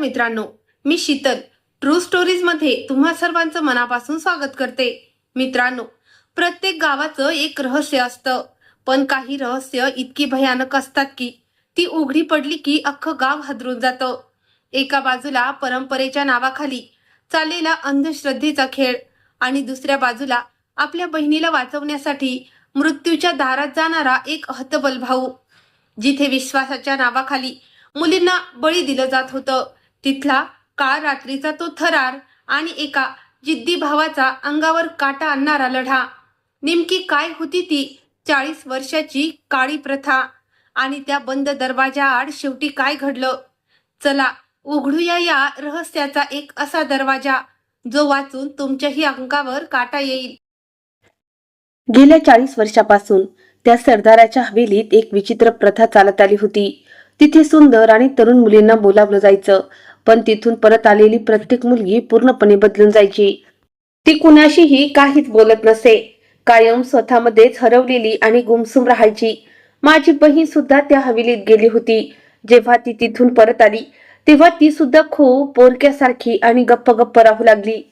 मित्रांनो, मी Sheetal true stories मध्ये तुम्हा सर्वांचं मनापासून स्वागत करते। मित्रांनो, प्रत्येक गावाचं एक रहस्य असतं, पण काही रहस्य इतकी भयानक असतात की ती उघडी पडली की अख्खं गाव हादरून जातं। एका बाजूला परंपरेच्या नावाखाली चाललेला अंधश्रद्धेचा खेळ आणि दुसऱ्या बाजूला आपल्या बहिणीला वाचवण्यासाठी मृत्यूच्या दारात जाणारा एक हतबल भाऊ। जिथे विश्वासाच्या नावाखाली मुलींना बळी दिलं जात होतं, तिथला काळ रात्रीचा तो थरार आणि एका जिद्दी भावाचा अंगावर काटा आणणारा लढा। नेमकी काय होती ती 40 वर्षाची काळी प्रथा आणि त्या बंद दरवाजाआड शेवटी काय घडलं? चला उघडूया या रहस्याचा एक असा दरवाजा जो वाचून तुमच्याही अंगावर काटा येईल। गेल्या 40 वर्षापासून त्या सरदाराच्या हवेलीत एक विचित्र प्रथा चालत आली होती। तिथे सुंदर आणि तरुण मुलींना बोलावलं जायचं, पण तिथून परत आलेली प्रत्येक मुलगी पूर्णपणे बदलून जायची। ती कुणाशीही काहीच बोलत नसे, कायम स्वतःमध्येच हरवलेली आणि गुमसुम राहायची। माझी बहीण सुद्धा त्या हवेलीत गेली होती। जेव्हा ती तिथून परत आली तेव्हा ती सुद्धा खूप पोरक्यासारखी आणि गप्प गप्प राहू लागली।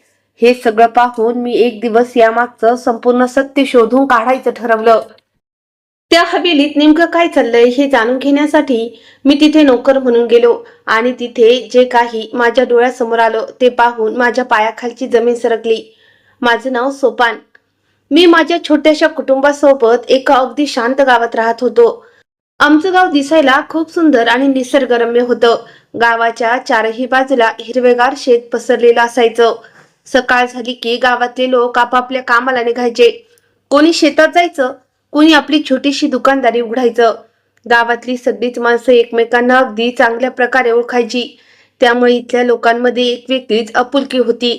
हे सगळं पाहून मी एक दिवस यामागचं संपूर्ण सत्य शोधून काढायचं ठरवलं। त्या हवेलीत नेमकं काय चाललंय हे जाणून घेण्यासाठी मी तिथे नोकर म्हणून गेलो आणि तिथे जे काही माझ्या डोळ्यासमोर आलं ते पाहून माझ्या पायाखालची जमीन सरकली। माझं नाव सोपान। मी माझ्या छोट्याशा कुटुंबासोबत एका अगदी शांत गावात राहत होतो। आमचं गाव दिसायला खूप सुंदर आणि निसर्गरम्य होतं। गावाच्या चारही बाजूला हिरवेगार शेत पसरलेलं असायचं। सकाळ झाली की गावातले लोक आपापल्या कामाला निघायचे। कोणी शेतात जायचं, कोणी आपली छोटीशी दुकानदारी उघडायचं। गावातली सगळीच माणसं एकमेकांना अगदी चांगल्या प्रकारे ओळखायची, त्यामुळे इथल्या लोकांमध्ये एक वेगळीच आपुलकी होती।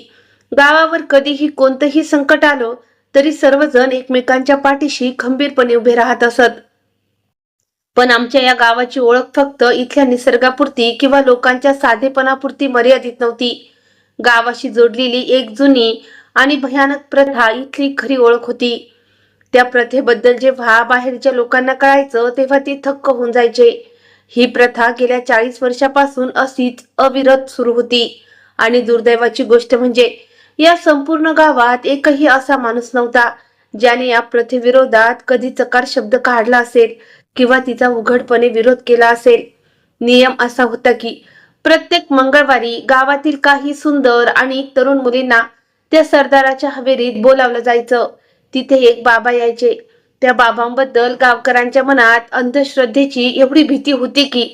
गावावर कधीही कोणतंही संकट आलं तरी सर्वजण एकमेकांच्या पाठीशी खंबीरपणे उभे राहत असत। पण आमच्या या गावाची ओळख फक्त इथल्या निसर्गापुरती किंवा लोकांच्या साधेपणापुरती मर्यादित नव्हती। गावाशी जोडलेली एक जुनी आणि भयानक प्रथा इथली खरी ओळख होती। त्या प्रथेबद्दल जेव्हा बाहेरच्या लोकांना कळायचं तेव्हा ते थक्क होऊन जायचे। ही प्रथा गेल्या 40 वर्षापासून अशीच अविरत सुरू होती आणि दुर्दैवाची गोष्ट म्हणजे या संपूर्ण गावात एकही असा माणूस नव्हता ज्याने या प्रथेविरोधात कधी चकार शब्द काढला असेल किंवा तिचा उघडपणे विरोध केला असेल। नियम असा होता की प्रत्येक मंगळवारी गावातील काही सुंदर आणि तरुण मुलींना त्या सरदाराच्या हवेलीत बोलावलं जायचं। तिथे एक बाबा यायचे। त्या बाबांबद्दल गावकऱ्यांच्या मनात अंधश्रद्धेची एवढी भीती होती की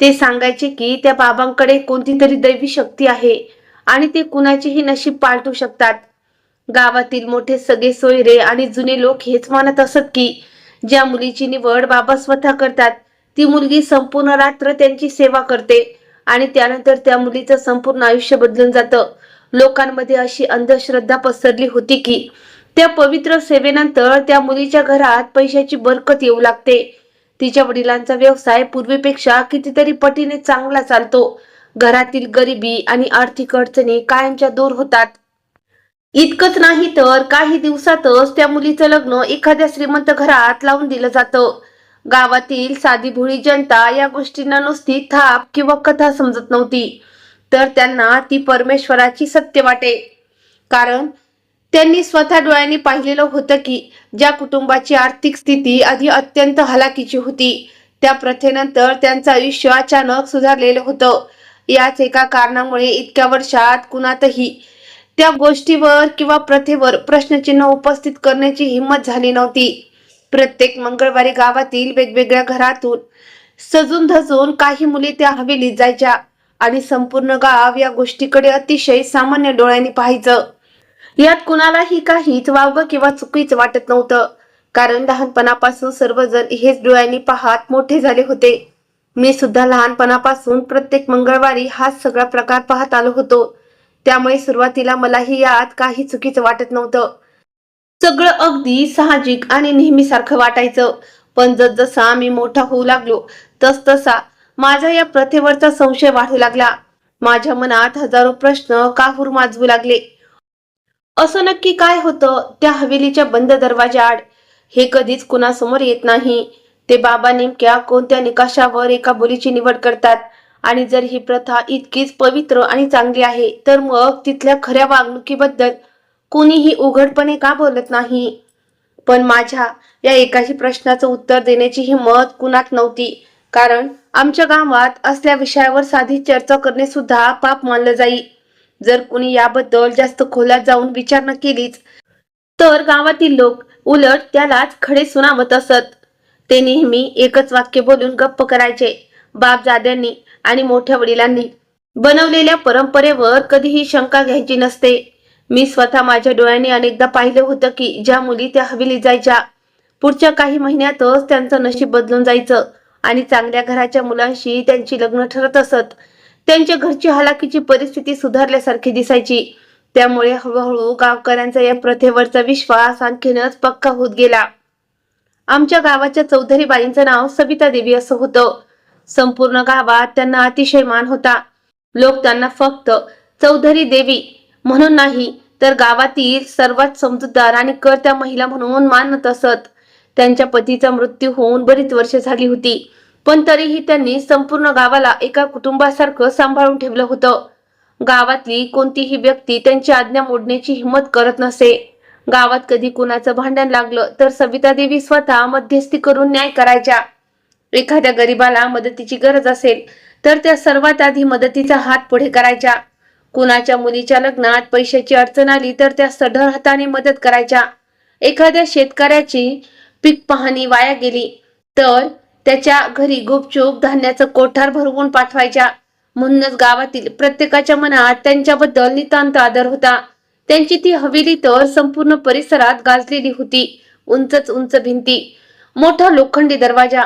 ते सांगायचे की त्या बाबांकडे कोणती तरी दैवी शक्ती आहे आणि ते कुणाचेही नशीब पालटू शकतात। गावातील मोठे सगळे सोयरे आणि जुने लोक हेच मानत असत की ज्या मुलीची निवड बाबा स्वतः करतात ती मुलगी संपूर्ण रात्र त्यांची सेवा करते आणि त्यानंतर त्या मुलीचं संपूर्ण आयुष्य बदलून जातं। लोकांमध्ये अशी अंधश्रद्धा पसरली होती की त्या पवित्र सेवेनंतर त्या मुलीच्या घरात पैशाची बरकत येऊ लागते। तिच्या वडिलांचा व्यवसाय पूर्वीपेक्षा कितीतरी पटीने चांगला चालतो। घरातील गरिबी आणि आर्थिक अडचणी कायमच्या दूर होतात। इतकंच नाही तर काही दिवसातच त्या मुलीचं लग्न एखाद्या श्रीमंत घरात लावून दिलं जातं। गावातील साधी भोळी जनता या गोष्टींना नुसती थाप किंवा कथा समजत नव्हती, तर त्यांना ती परमेश्वराची सत्य वाटे। कारण त्यांनी स्वतः डोळ्यांनी पाहिलेलं होतं की ज्या कुटुंबाची आर्थिक स्थिती आधी अत्यंत हलाखीची होती त्या प्रथेनंतर त्यांचं आयुष्य अचानक सुधारलेलं होतं। याच एका कारणामुळे इतक्या वर्षात कुणातही त्या गोष्टीवर किंवा प्रथेवर प्रश्नचिन्ह उपस्थित करण्याची हिंमत झाली नव्हती। प्रत्येक मंगळवारी गावातील वेगवेगळ्या घरातून सजून धजून काही मुली त्या हवेलीत जायच्या आणि संपूर्ण गाव या गोष्टीकडे अतिशय सामान्य डोळ्यांनी पाहायचं। यात कुणालाही काहीच वावगं किंवा चुकीचं वाटत नव्हतं, कारण लहानपणापासून सर्वजण हेच डोळ्यांनी पाहत मोठे झाले होते। मी सुद्धा लहानपणापासून प्रत्येक मंगळवारी हाच सगळा प्रकार पाहत आलो होतो, त्यामुळे सुरुवातीला मलाही यात काही चुकीचं वाटत नव्हतं। सगळं अगदी साहजिक आणि नेहमीसारखं वाटायचं। पण जसजसा मी मोठा होऊ लागलो तसतसा माझा या प्रथेवरचा संशय वाढू लागला। माझ्या मनात हजारो प्रश्न काहूर माजवू लागले। असं नक्की काय होतं त्या हवेलीच्या बंद दरवाजाआड हे कधीच कुणासमोर येत नाही। ते बाबा नेमक्या कोणत्या निकषावर एका मुलीची निवड करतात आणि जर ही प्रथा इतकीच पवित्र आणि चांगली आहे तर मग तिथल्या खऱ्या वागणुकीबद्दल कोणीही उघडपणे का बोलत नाही? पण माझ्या या एकाही प्रश्नाचं उत्तर देण्याची हिंमत कुणात नव्हती, कारण आमच्या गावात असल्या विषयावर साधी चर्चा करणे सुद्धा पाप मानलं जाई. जर कुणी याबद्दल जास्त खोलात जाऊन विचारणा केलीच तर गावातील लोक उलट त्यालाच खडे सुनावत असत. ते नेहमी एकच वाक्य बोलून गप्प करायचे. बापजाद्यांनी आणि मोठ्या वडिलांनी बनवलेल्या परंपरेवर कधीही शंका घ्यायची नसते. मी स्वतः माझ्या डोळ्यांनी अनेकदा पाहिलं होतं की ज्या मुली त्या हवेलीत जायच्या, पुढच्या काही महिन्यातच त्यांचं नशीब बदलून जायचं आणि चांगल्या घराच्या मुलांशी त्यांची लग्न ठरत असत. त्यांच्या घरची हलाखीची परिस्थिती सुधारल्यासारखी दिसायची. त्यामुळे हळूहळू गावकऱ्यांचा या प्रथेवरचा विश्वास आणखीनच पक्का होत गेला. आमच्या गावाच्या चौधरी बाईंचं नाव सविता देवी असं होतं. संपूर्ण गावात त्यांना अतिशय मान होता. लोक त्यांना फक्त चौधरी देवी म्हणून नाही तर गावातील सर्वात समजूतदार आणि कर्त्या महिला म्हणून मानत असत. त्यांच्या पतीचा मृत्यू होऊन बरीच वर्षे झाली होती, पण तरीही त्यांनी संपूर्ण गावाला एका कुटुंबासारखं सांभाळून ठेवलं होतं. गावातली कोणतीही व्यक्ती त्यांची आज्ञा मोडण्याची हिंमत करत नसे. गावात कधी कुणाचं भांडण लागलं तर सविता देवी स्वतः मध्यस्थी करून न्याय करायच्या. एखाद्या गरीबाला मदतीची गरज असेल तर त्या सर्वात आधी मदतीचा हात पुढे करायच्या. कुणाच्या मुलीच्या लग्नात पैशाची अडचण आली तर त्या सढळ हाताने मदत करायच्या. एखाद्या शेतकऱ्याची पीक पाहणी वाया गेली तर त्याच्या घरी गुपचूप धान्याचं कोठार भरवून पाठवायच्या. म्हणूनच गावातील प्रत्येकाच्या मनात त्यांच्याबद्दल नितांत आदर होता. त्यांची ती हवेली तर संपूर्ण परिसरात गाजलेली होती. उंचच उंच भिंती, मोठा लोखंडी दरवाजा,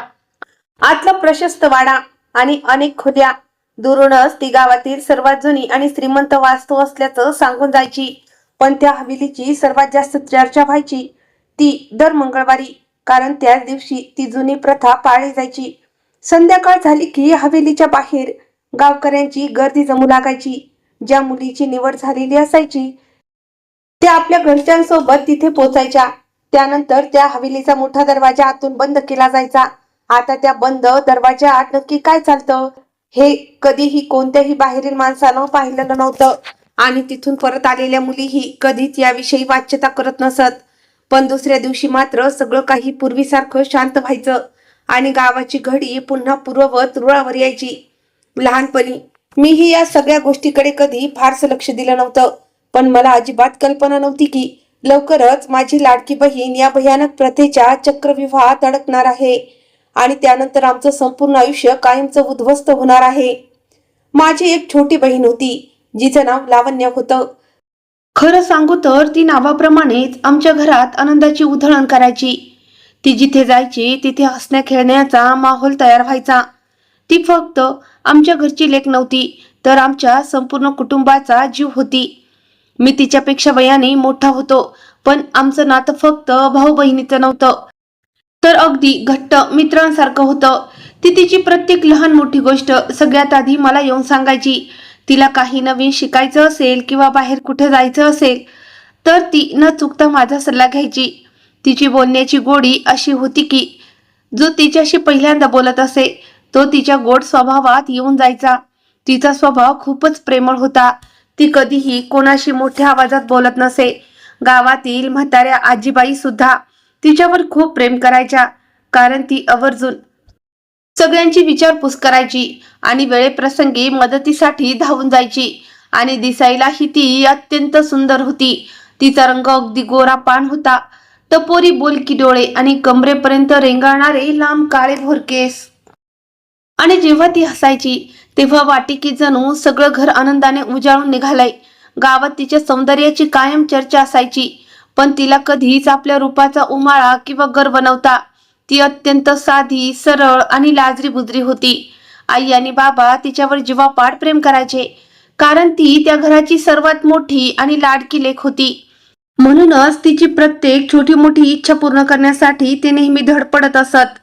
आतला प्रशस्त वाडा आणि अनेक खोल्या. दुरूनच ती गावातील सर्वात जुनी आणि श्रीमंत वास्तू असल्याचं सांगून जायची. पण त्या हवेलीची सर्वात जास्त चर्चा व्हायची ती दर मंगळवारी, कारण त्याच दिवशी ती जुनी प्रथा पाळली जायची. संध्याकाळ झाली की हवेलीच्या बाहेर गावकऱ्यांची गर्दी जमू लागायची. ज्या मुलीची निवड झालेली असायची त्या आपल्या घरच्यांसोबत तिथे पोचायच्या. त्यानंतर त्या हवेलीचा मोठा दरवाजा आतून बंद केला जायचा. आता त्या बंद दरवाजात नक्की काय चालतं हे कधीही कोणत्याही बाहेरील माणसानं पाहिलेलं नव्हतं आणि तिथून परत आलेल्या मुलीही कधीच याविषयी वाच्यता करत नसत. पण दुसऱ्या दिवशी मात्र सगळं काही पूर्वीसारखं शांत व्हायचं आणि गावाची घडी पुन्हा पूर्ववत रुळावर यायची. लहानपणी मीही या सगळ्या गोष्टीकडे कधी फारसं लक्ष दिलं नव्हतं, पण मला अजिबात कल्पना नव्हती की लवकरच माझी लाडकी बहीण या भयानक प्रथेच्या चक्रव्यूहात अडकणार आहे आणि त्यानंतर आमचं संपूर्ण आयुष्य कायमचं उद्ध्वस्त होणार आहे. माझी एक छोटी बहीण होती जिचं नाव लावण्य होतं. खरं सांगू तर ती नावाप्रमाणेच आमच्या घरात आनंदाची उधळण करायची. ती जिथे जायची तिथे हसण्या खेळण्याचा माहोल तयार व्हायचा. ती फक्त आमच्या घरची लेक नव्हती तर आमच्या संपूर्ण कुटुंबाचा जीव होती. मी तिच्यापेक्षा वयाने मोठा होतो, पण आमचं नातं फक्त भाऊ बहिणीचं नव्हतं तर अगदी घट्ट मित्रांसारखं होतं. ती तिची प्रत्येक लहान मोठी गोष्ट सगळ्यात आधी मला येऊन सांगायची. तिला काही नवीन शिकायचं असेल किंवा बाहेर कुठे जायचं असेल तर ती न चुकता माझा सल्ला घ्यायची. तिची बोलण्याची गोडी अशी होती की जो तिच्याशी पहिल्यांदा बोलत असे तो तिच्या गोड स्वभावात येऊन जायचा. तिचा स्वभाव खूपच प्रेमळ होता. ती कधीही कोणाशी मोठ्या आवाजात बोलत नसे. गावातील म्हाताऱ्या आजीबाई सुद्धा तिच्यावर खूप प्रेम करायच्या, कारण ती आवर्जून सगळ्यांची विचारपूस करायची आणि वेळेप्रसंगी मदतीसाठी धावून जायची. आणि दिसायलाही ती अत्यंत सुंदर होती. तिचा रंग अगदी गोरा पान होता, टपोरी बोलकी डोळे आणि कमरेपर्यंत रेंगाळणारे लांब काळे भोर केस. आणि जेव्हा ती हसायची तेव्हा वाटे की जणू सगळं घर आनंदाने उजाळून निघालंय. गावात तिच्या सौंदर्याची कायम चर्चा असायची, पण तिला कधीच आपल्या रूपाचा उमाळा किंवा गर्व नव्हता. ती अत्यंत साधी, सरळ आणि लाजरी बुजरी होती. आई आणि बाबा तिच्यावर जीवापाड प्रेम करायचे, कारण ती त्या घराची सर्वात मोठी आणि लाडकी लेक होती. म्हणूनच तिची प्रत्येक छोटी मोठी इच्छा पूर्ण करण्यासाठी ती नेहमी धडपडत असत.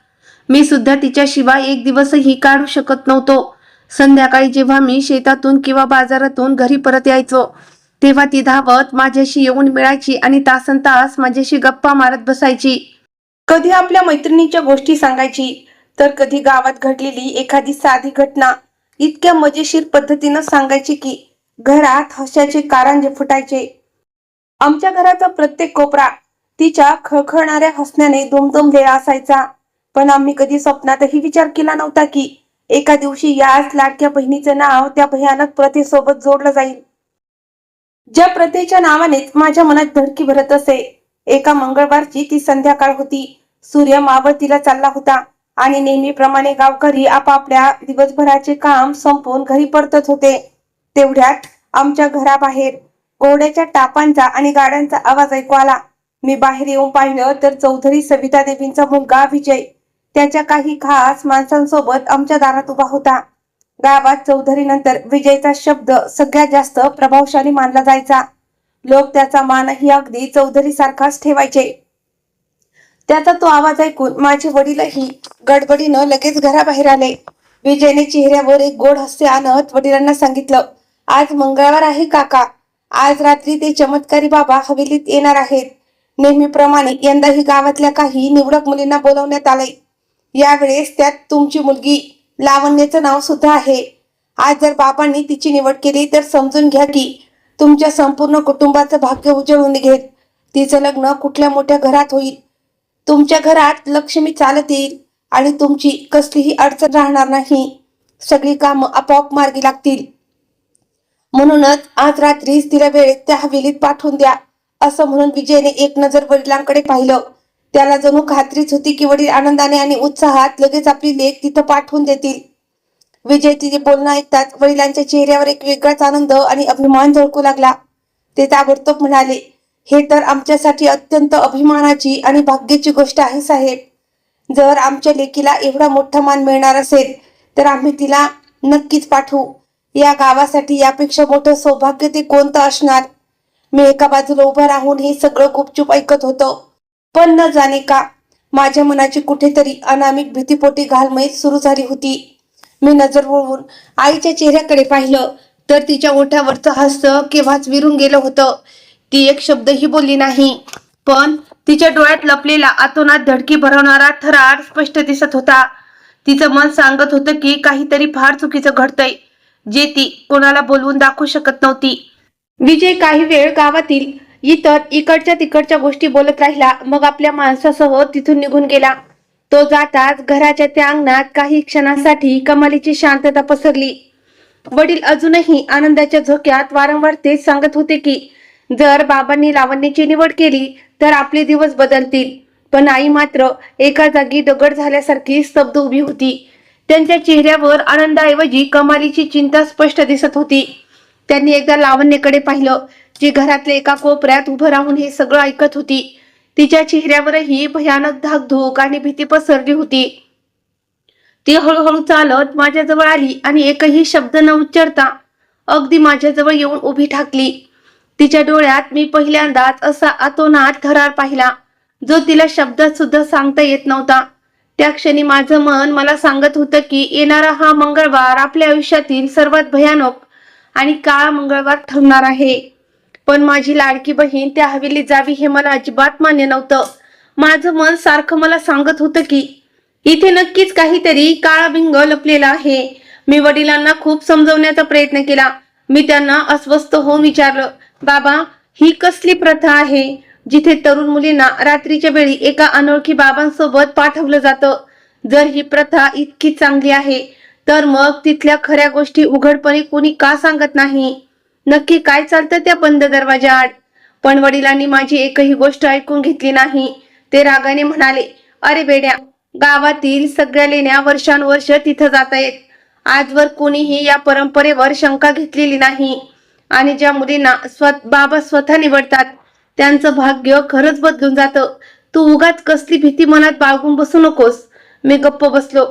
मी सुद्धा तिच्याशिवाय एक दिवसही काढू शकत नव्हतो. संध्याकाळी जेव्हा मी शेतातून किंवा बाजारातून घरी परत यायचो तेव्हा ती धावत माझ्याशी येऊन मिळायची आणि तासनतास माझ्याशी गप्पा मारत बसायची. कधी आपल्या मैत्रिणीच्या गोष्टी सांगायची तर कधी गावात घडलेली एखादी साधी घटना इतक्या मजेशीर पद्धतीनं सांगायची की घरात हास्याचे कारंजे फुटायचे. आमच्या घराचा प्रत्येक कोपरा तिच्या खळखळणाऱ्या हसण्याने दुमदुमलेला असायचा. पण आम्ही कधी स्वप्नातही विचार केला नव्हता की एका दिवशी याच लाडक्या बहिणीचं नाव त्या भयानक प्रथेसोबत जोडलं जाईल. ज्या प्रथेच्या नावानेच माझ्या मनात धडकी भरत असे. एका मंगळवारची ती संध्याकाळ होती. सूर्य मावळतीला चालला होता आणि नेहमीप्रमाणे गावकरी आपापल्या दिवसभराचे काम संपवून घरी परतत होते. तेवढ्यात आमच्या घराबाहेर घोड्याच्या टापांचा आणि गाड्यांचा आवाज ऐकू आला. मी बाहेर येऊन पाहिलं तर चौधरी सविता देवींचा मुलगा विजय त्याच्या काही खास माणसांसोबत आमच्या दारात उभा होता. गावात चौधरी नंतर विजयचा शब्द सगळ्यात जास्त प्रभावशाली मानला जायचा. लोक त्याचा मानही अगदी चौधरी सारखाच ठेवायचे. त्याचा तो आवाज ऐकून माझे वडीलही गडबडीनं लगेच घराबाहेर आले. विजयने चेहऱ्यावर एक गोड हास्य आणत वडिलांना सांगितलं, आज मंगळवार आहे काका. आज रात्री ते चमत्कारी बाबा हवेलीत येणार आहेत. नेहमीप्रमाणे यंदाही गावातल्या काही निवडक मुलींना बोलवण्यात आलंय. यावेळेस त्यात तुमची मुलगी लावण्याचं नाव सुद्धा आहे. आज जर बाबांनी तिची निवड केली तर समजून घ्या की तुमच्या संपूर्ण कुटुंबाचं भाग्य उजळून निघेल. तिचं लग्न कुठल्या मोठ्या घरात होईल. तुमच्या घरात लक्ष्मी चालत येईल आणि तुमची कसलीही अडचण राहणार नाही. सगळी कामं आपोआप मार्गी लागतील. म्हणूनच आज रात्रीच तिला वेळेत त्या हवेलीत पाठवून द्या. असं म्हणून विजयने एक नजर वडिलांकडे पाहिलं. त्याला जणू खात्रीच होती की वडील आनंदाने आणि उत्साहात लगेच आपली लेक तिथं पाठवून देतील. विजय तिचे बोलणं ऐकताच वडिलांच्या चेहऱ्यावर एक वेगळाच आनंद आणि अभिमान झळकू लागला. ते ताबडतोब म्हणाले, हे तर आमच्यासाठी अत्यंत अभिमानाची आणि भाग्याची गोष्ट आहे साहेब. जर आमच्या लेकीला एवढा मोठा मान मिळणार असेल तर आम्ही तिला नक्कीच पाठवू. या गावासाठी यापेक्षा मोठं सौभाग्य ते कोणतं असणार. मी एका बाजूला उभं राहून हे सगळं गुपचूप ऐकत होतो. पण न जाणे का माझ्या मनाची कुठेतरी अनामिक भीतीपोटी घालमेल सुरू झाली होती. मी नजर वळवून आईच्या चेहऱ्याकडे पाहिलं तर तिच्या ओठावरचं हास्य केव्हाच विरून गेलं होतं. ती एक शब्दही बोलली नाही, पण तिच्या डोळ्यात लपलेला आतोनात धडकी भरवणारा थरार स्पष्ट दिसत होता. तिचं मन सांगत होतं की काहीतरी फार चुकीचं घडतंय, जे ती कोणाला बोलवून दाखवू शकत नव्हती. विजय काही वेळ गावातील इतर इकडच्या तिकडच्या गोष्टी बोलत राहिला. मग आपल्या माणसासह तिथून निघून गेला. तो जाताच घराच्या त्या अंगणात काही क्षणांसाठी कमालीची शांतता पसरली. वडील अजूनही आनंदाच्या झोक्यात वारंवार तेच सांगत होते की जर बाबांनी लावण्याची निवड केली तर आपले दिवस बदलतील. पण आई मात्र एका जागी दगड झाल्यासारखी स्तब्ध उभी होती. त्यांच्या चेहऱ्यावर आनंदाऐवजी कमालीची चिंता स्पष्ट दिसत होती. त्यांनी एकदा लावण्याकडे पाहिलं, जी घरातल्या एका कोपऱ्यात उभं राहून हे सगळं ऐकत होती. तिच्या चेहऱ्यावरही भयानक धाकधूक आणि भीती पसरली होती. ती हळूहळू चालत माझ्याजवळ आली आणि एकही शब्द न उच्चारता अगदी माझ्याजवळ येऊन उभी ठाकली. तिच्या डोळ्यात मी पहिल्यांदाच असा अतोनात थरार पाहिला, जो तिला शब्दात सुद्धा सांगता येत नव्हता. त्या क्षणी माझं मन मला सांगत होतं की येणारा हा मंगळवार आपल्या आयुष्यातील सर्वात भयानक आणि काळा मंगळवार ठरणार आहे. पण माझी लाडकी बहीण त्या हवेलीत जावी हे मला अजिबात मान्य नव्हतं. माझं मन सारखं मला सांगत होतं की इथे नक्कीच काहीतरी काळाबिंग लपलेला आहे. मी वडिलांना खूप समजवण्याचा प्रयत्न केला. मी त्यांना अस्वस्थ होऊन विचारलं, बाबा, ही कसली प्रथा आहे जिथे तरुण मुलींना रात्रीच्या वेळी एका अनोळखी बाबांसोबत पाठवलं जातं? जर ही प्रथा इतकी चांगली आहे तर मग तिथल्या खऱ्या गोष्टी उघडपणे कोणी का सांगत नाही? नक्की काय चालतं त्या बंद दरवाजाआड? पण वडिलांनी माझी एकही गोष्ट ऐकून घेतली नाही. ते रागाने म्हणाले, अरे बेड्या, गावातील सगळ्या लेण्या वर्षानुवर्ष तिथं जात आहेत. आजवर कोणीही या परंपरेवर शंका घेतलेली नाही. आणि ज्या मुलींना बाबा स्वतः निवडतात त्यांचं भाग्य खरंच बदलून जातं. तू उगाच कसली भीती मनात बाळगून बसू नकोस. मी गप्प बसलो,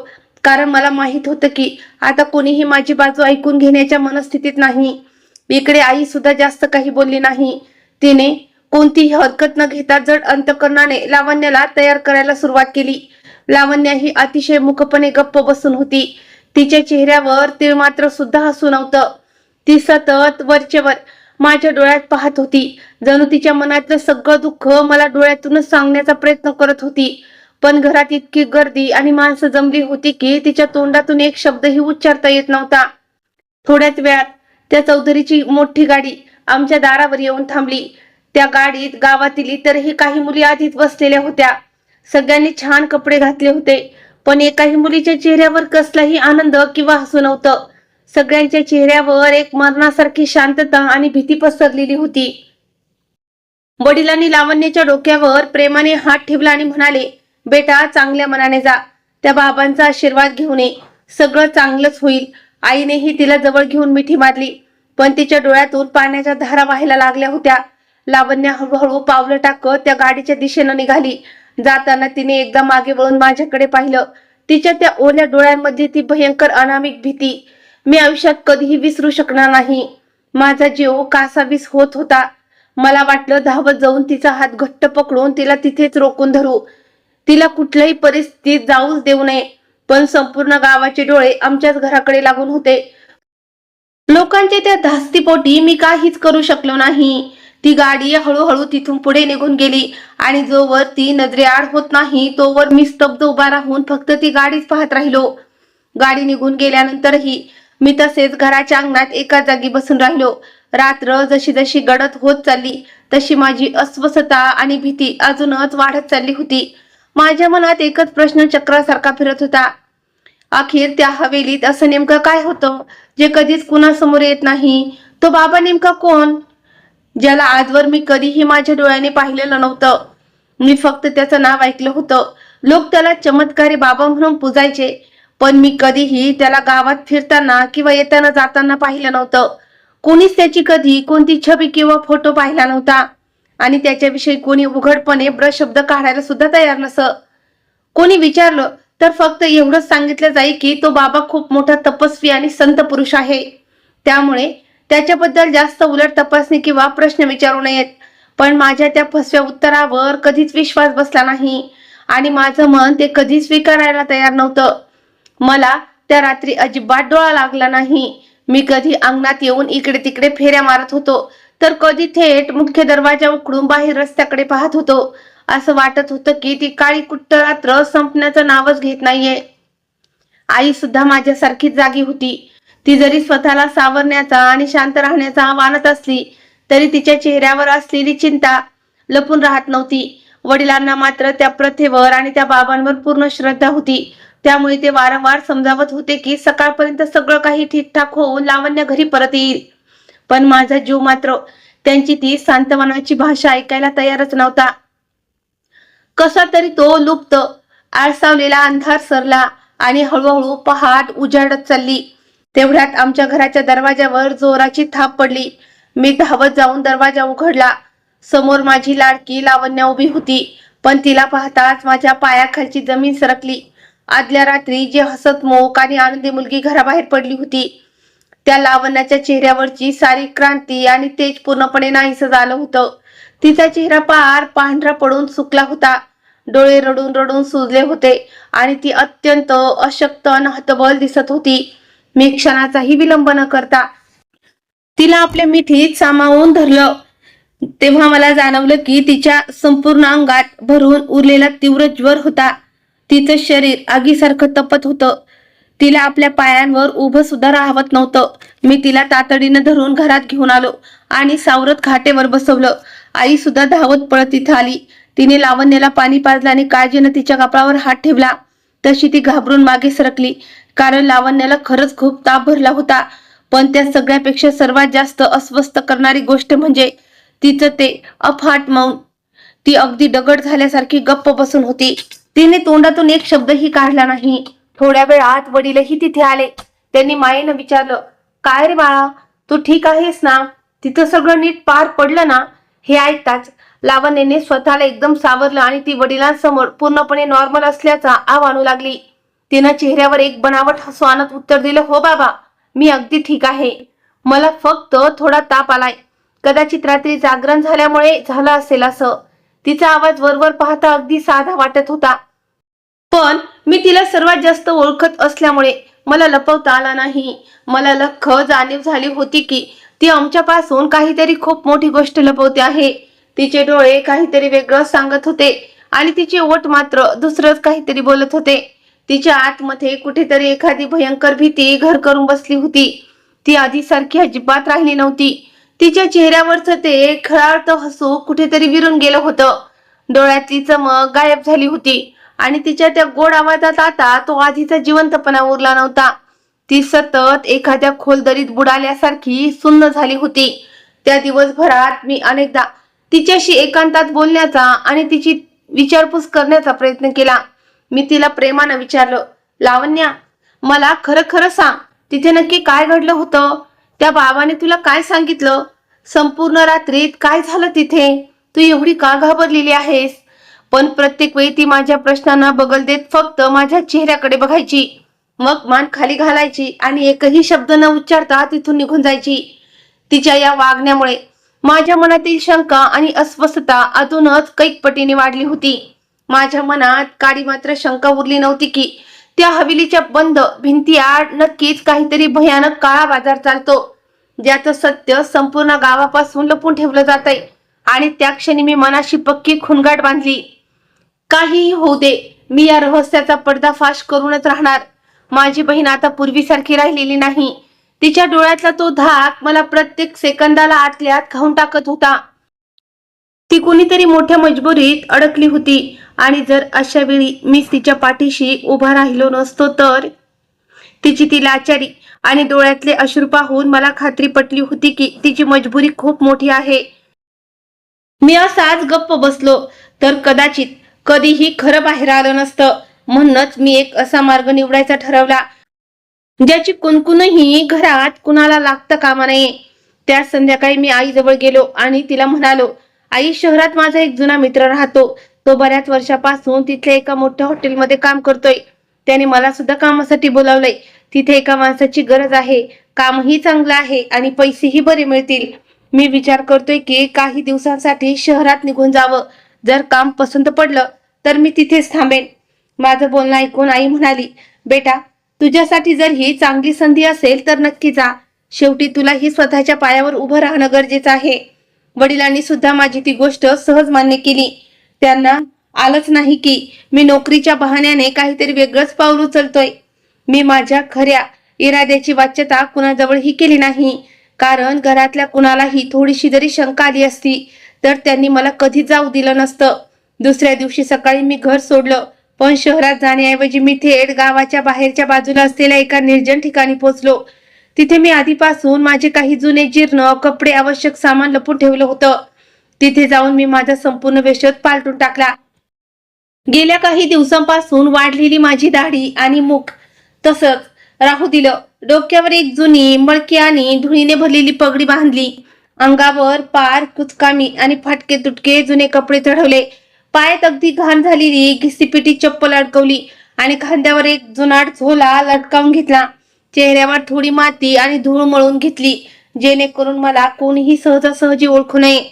कारण मला माहित होतं की आता कोणीही माझी बाजू ऐकून घेण्याच्या मनस्थितीत नाही. इकडे आई सुद्धा जास्त काही बोलली नाही. तिने कोणतीही हरकत न घेता जड अंतकरणाने लावण्याला तयार करायला सुरुवात केली. लावण्या ही अतिशय मुखपणे गप्प बसून होती. तिच्या चेहऱ्यावर तीळ मात्र सुद्धा हसू नव्हतं. ती सतत वरचेवर माझ्या डोळ्यात पाहत होती, जणू तिच्या मनातलं सगळं दुःख मला डोळ्यातूनच सांगण्याचा प्रयत्न करत होती. पण घरात इतकी गर्दी आणि माणसं जमली होती की तिच्या तोंडातून एक शब्दही उच्चारता येत नव्हता. थोड्याच वेळात त्या चौधरीची मोठी गाडी आमच्या दारावर येऊन थांबली. त्या गाडीत गावातील इतरही काही मुली आधीच बसलेल्या होत्या. सगळ्यांनी छान कपडे घातले होते, पण एकाही मुलीच्या चेहऱ्यावर कसलाही आनंद किंवा हसू नव्हतं. सगळ्यांच्या चेहऱ्यावर एक मरणासारखी शांतता आणि भीती पसरलेली होती. वडिलांनी लावण्याच्या डोक्यावर प्रेमाने हात ठेवला आणि म्हणाले, बेटा, चांगल्या मनाने जा. त्या बाबांचा आशीर्वाद घेऊन ये. सगळं चांगलंच होईल. आईनेही तिला जवळ घेऊन मिठी मारली, पण तिच्या डोळ्यातून पाण्याच्या धारा व्हायला लागल्या होत्या. लावण्य हळूहळू पावलं टाकत त्या गाडीच्या दिशेनं निघाली. जाताना तिने एकदा मागे वळून माझ्याकडे पाहिलं. तिच्या त्या ओल्या डोळ्यांमध्ये ती भयंकर अनामिक भीती मी आयुष्यात कधीही विसरू शकणार नाही. माझा जीव कासावीस होत होता. मला वाटलं धावत जाऊन तिचा हात घट्ट पकडून तिला तिथेच रोखून धरू, तिला कुठल्याही परिस्थितीत जाऊच देऊ नये. पण संपूर्ण गावाचे डोळे आमच्याच घराकडे लागून होते. लोकांच्या त्या धास्तीपोटी मी काहीच करू शकलो नाही. ती गाडी हळूहळू तिथून पुढे निघून गेली आणि जोवर ती नजरेआड होत नाही तोवर मी स्तब्ध उभा राहून फक्त ती गाडीच पाहत राहिलो. गाडी निघून गेल्यानंतरही मी तसेच घराच्या अंगणात एका जागी बसून राहिलो. रात्र जशी जशी गडद होत चालली तशी माझी अस्वस्थता आणि भीती अजूनच वाढत चालली होती. माझ्या मनात एकच प्रश्न चक्रासारखा फिरत होता. अखेर त्या हवेलीत असं नेमकं काय होतं जे कधीच कुणासमोर येत नाही? तो बाबा नेमका कोण, ज्याला आजवर मी कधीही माझ्या डोळ्याने पाहिलेलं नव्हतं? मी फक्त त्याचं नाव ऐकलं होतं. लोक त्याला चमत्कारी बाबा म्हणून पूजायचे, पण मी कधीही त्याला गावात फिरताना किंवा येताना जाताना पाहिलं नव्हतं. कोणीच त्याची कधी कोणती छबी किंवा फोटो पाहिला नव्हता आणि त्याच्याविषयी कोणी उघडपणे शब्द काढायला सुद्धा तयार नसं. कोणी विचारलं तर फक्त एवढंच सांगितलं जाईल की तो बाबा खूप मोठा तपस्वी आणि संत पुरुष आहे, त्यामुळे त्याच्याबद्दल जास्त उलट तपासणी किंवा प्रश्न विचारू नयेत. पण माझ्या त्या फसव्या उत्तरावर कधीच विश्वास बसला नाही आणि माझं मन ते कधीच स्वीकारायला तयार नव्हतं. मला त्या रात्री अजिबात डोळा लागला नाही. मी कधी अंगणात येऊन इकडे तिकडे फेऱ्या मारत होतो, तर कधी थेट मुख्य दरवाजा उघडून बाहेर रस्त्याकडे पाहत होतो. असं वाटत होतं की ती काळी कुट्ट रात्र संपण्याचं नावच घेत नाहीये. आई सुद्धा माझ्यासारखीच जागी होती. ती जरी स्वतःला सावरण्याचा आणि शांत राहण्याचा आव्हानत असली तरी तिच्या चेहऱ्यावर असलेली चिंता लपून राहत नव्हती. वडिलांना मात्र त्या प्रथेवर आणि त्या बाबांवर पूर्ण श्रद्धा होती, त्यामुळे ते वारंवार समजावत होते की सकाळपर्यंत सगळं काही ठीकठाक होऊन लावण्य घरी परत येईल. पण माझा जीव मात्र त्यांची ती सांत्वनाची भाषा ऐकायला तयारच नव्हता. कसा तरी तो लुप्त आळसावलेला अंधार सरला आणि हळूहळू पहाट उजाडत चालली. तेवढ्यात आमच्या घराच्या दरवाजावर जोराची थाप पडली. मी धावत जाऊन दरवाजा उघडला. समोर माझी लाडकी लावण्य उभी होती, पण तिला पाहताच माझ्या पायाखालची जमीन सरकली. आदल्या रात्री जी हसतमुख आणि आनंदी मुलगी घराबाहेर पडली होती, त्या लावण्याच्या चेहऱ्यावरची सारी क्रांती आणि तेज पूर्णपणे नाहीसं झालं होतं. तिचा चेहरा पार पांढरा पडून सुकला होता. डोळे रडून रडून सुजले होते आणि ती अत्यंत अशक्त आणि हतबल दिसत होती. मी क्षणाचाही विलंब न करता तिला आपल्या मिठीत सामावून धरलं. तेव्हा मला जाणवलं की तिच्या संपूर्ण अंगात भरून उरलेला तीव्र ज्वर होता. तिचं शरीर आगीसारखं तपत होतं. तिला आपल्या पायांवर उभं सुद्धा राहवत नव्हतं. मी तिला तातडीनं धरून घरात घेऊन आलो आणि सावरत खाटेवर बसवलं. आई सुद्धा धावत पळत तिथं आली. तिने लावण्याला पाणी पाजलं आणि काळजीनं तिच्या कपाळावर हात ठेवला. तशी ती घाबरून मागे सरकली, कारण लावण्याला खरंच खूप ताप भरला होता. पण त्या सगळ्यापेक्षा सर्वात जास्त अस्वस्थ करणारी गोष्ट म्हणजे तिचं ते अफाट मौन. ती अगदी दगड झाल्यासारखी गप्प बसून होती. तिने तोंडातून एक शब्दही काढला नाही. थोड्या वेळात वडीलही तिथे आले. त्यांनी मायेनं विचारलं, काय रे बाळा, तू ठीक आहेस ना? तिथं सगळं नीट पार पडलं ना? हे ऐकताच लावण्याने स्वतःला एकदम सावरलं आणि ती वडिलांसमोर पूर्णपणे नॉर्मल असल्याचा आव आणू लागली. तिनं चेहऱ्यावर एक बनावट हसू आणत उत्तर दिलं, हो बाबा, मी अगदी ठीक आहे. मला फक्त थोडा ताप आलाय. कदाचित रात्री जागरण झाल्यामुळे झालं असेल असं. तिचा आवाज वरवर पाहता अगदी साधा वाटत होता, पण मी तिला सर्वात जास्त ओळखत असल्यामुळे मला लपवता आला नाही. मला लख्ख जाणीव झाली होती की ती आमच्यापासून काहीतरी खूप मोठी गोष्ट लपवते आहे. तिचे डोळे काहीतरी वेगळं सांगत होते आणि तिचे ओठ मात्र दुसरंच काहीतरी बोलत होते. तिच्या आतमध्ये कुठेतरी एखादी भयंकर भीती घर करून बसली होती. ती आधीसारखी अजिबात राहिली नव्हती. तिच्या चेहऱ्यावरचं ते खळाळतं हसू कुठेतरी विरून गेलं होतं. डोळ्यातली चमक गायब झाली होती आणि तिच्या त्या गोड आवाजात आता तो आधीचा जिवंतपणा उरला नव्हता. ती सतत एखाद्या खोल दरीत बुडाल्यासारखी सुन्न झाली होती. त्या दिवसभरात मी अनेकदा तिच्याशी एकांतात बोलण्याचा आणि तिची विचारपूस करण्याचा प्रयत्न केला. मी तिला प्रेमानं विचारलं, लावण्या, मला खरं खरं सांग, तिथे नक्की काय घडलं होतं? त्या बाबाने तुला काय सांगितलं? संपूर्ण रात्रीत काय झालं तिथे? तू एवढी का घाबरलेली आहेस? पण प्रत्येक वेळी ती माझ्या प्रश्नांना बगल देत फक्त माझ्या चेहऱ्याकडे बघायची, मग मान खाली घालायची आणि एकही शब्द न उच्चारता तिथून निघून जायची. तिच्या या वागण्यामुळे माझ्या मनातील शंका आणि अस्वस्थता अजूनच कैक पटीने वाढली होती. माझ्या मनात काडी मात्र शंका उरली नव्हती की त्या हवेलीच्या बंद भिंतीआड नक्कीच काहीतरी भयानक काळा बाजार चालतो, ज्याचं सत्य संपूर्ण गावापासून लपून ठेवलं जातंय. आणि त्या क्षणी मी मनाशी पक्की खुणगाठ बांधली. काहीही होऊ दे, मी या रहस्याचा पर्दाफाश करूनच राहणार. माझी बहीण आता पूर्वीसारखी राहिलेली नाही. तिच्या डोळ्यातला तो धाक मला प्रत्येक सेकंदाला आतल्यात खाऊन टाकत होता. ती कोणीतरी मोठ्या मजबुरीत अडकली होती आणि जर अशा वेळी मी तिच्या पाठीशी उभा राहिलो नसतो तर. तिची ती लाचारी आणि डोळ्यातले अश्रू पाहून मला खात्री पटली होती की तिची मजबुरी खूप मोठी आहे. मी असाच गप्प बसलो तर कदाचित कधीही खरं बाहेर आलं नसतं. म्हणूनच मी एक असा मार्ग निवडायचा ठरवला ज्याची कुणकुणही घरात कुणाला लागता कामा नये. त्या संध्याकाळी मी आईजवळ गेलो आणि तिला म्हणालो, आई, शहरात माझा एक जुना मित्र राहतो. तो बऱ्याच वर्षापासून तिथल्या एका मोठ्या हॉटेलमध्ये काम करतोय. त्याने मला सुद्धा कामासाठी बोलावलंय. तिथे एका माणसाची गरज आहे. कामही चांगलं आहे आणि पैसेही बरे मिळतील. मी विचार करतोय की काही दिवसांसाठी शहरात निघून जावं. जर काम पसंत पडलं तर मी तिथेच थांबेन. माझं बोलणं ऐकून आई म्हणाली, बेटा, तुझ्यासाठी जर ही चांगली संधी असेल तर नक्की जा. शेवटी तुलाही स्वतःच्या पायावर उभं राहणं गरजेचं आहे. वडिलांनी सुद्धा माझी ती गोष्ट सहज मान्य केली. त्यांना आलंच नाही की मी नोकरीच्या बहाण्याने काहीतरी वेगळंच पाऊल उचलतोय. मी माझ्या खऱ्या इराद्याची वाच्यता कुणाजवळही केली नाही, कारण घरातल्या कुणालाही थोडीशी जरी शंका आली असती तर त्यांनी मला कधी जाऊ दिलं नसतं. दुसऱ्या दिवशी सकाळी मी घर सोडलं, पण शहरात जाण्याऐवजी मी थेट गावाच्या बाहेरच्या बाजूला असलेल्या एका निर्जन ठिकाणी पोहोचलो. तिथे मी आधीपासून माझे काही जुने जीर्ण कपडे, आवश्यक सामान लपून ठेवलं होतं. तिथे जाऊन मी माझा संपूर्ण वेशच पालटून टाकला. गेल्या काही दिवसांपासून वाढलेली माझी दाढी आणि मुख तसंच राहू दिलं. डोक्यावर एक जुनी मळकी आणि धुळीने भरलेली पगडी बांधली. अंगावर पार कुचकामी आणि फाटके तुटके जुने कपडे चढवले. पायात अगदी घाण झालेली घिसीपिटी चप्पल अडकवली आणि खांद्यावर एक जुनाट झोला लटकावून घेतला. चेहऱ्यावर थोडी माती आणि धूळ मळून घेतली, जेणेकरून मला कोणीही सहजासहजी ओळखू नये.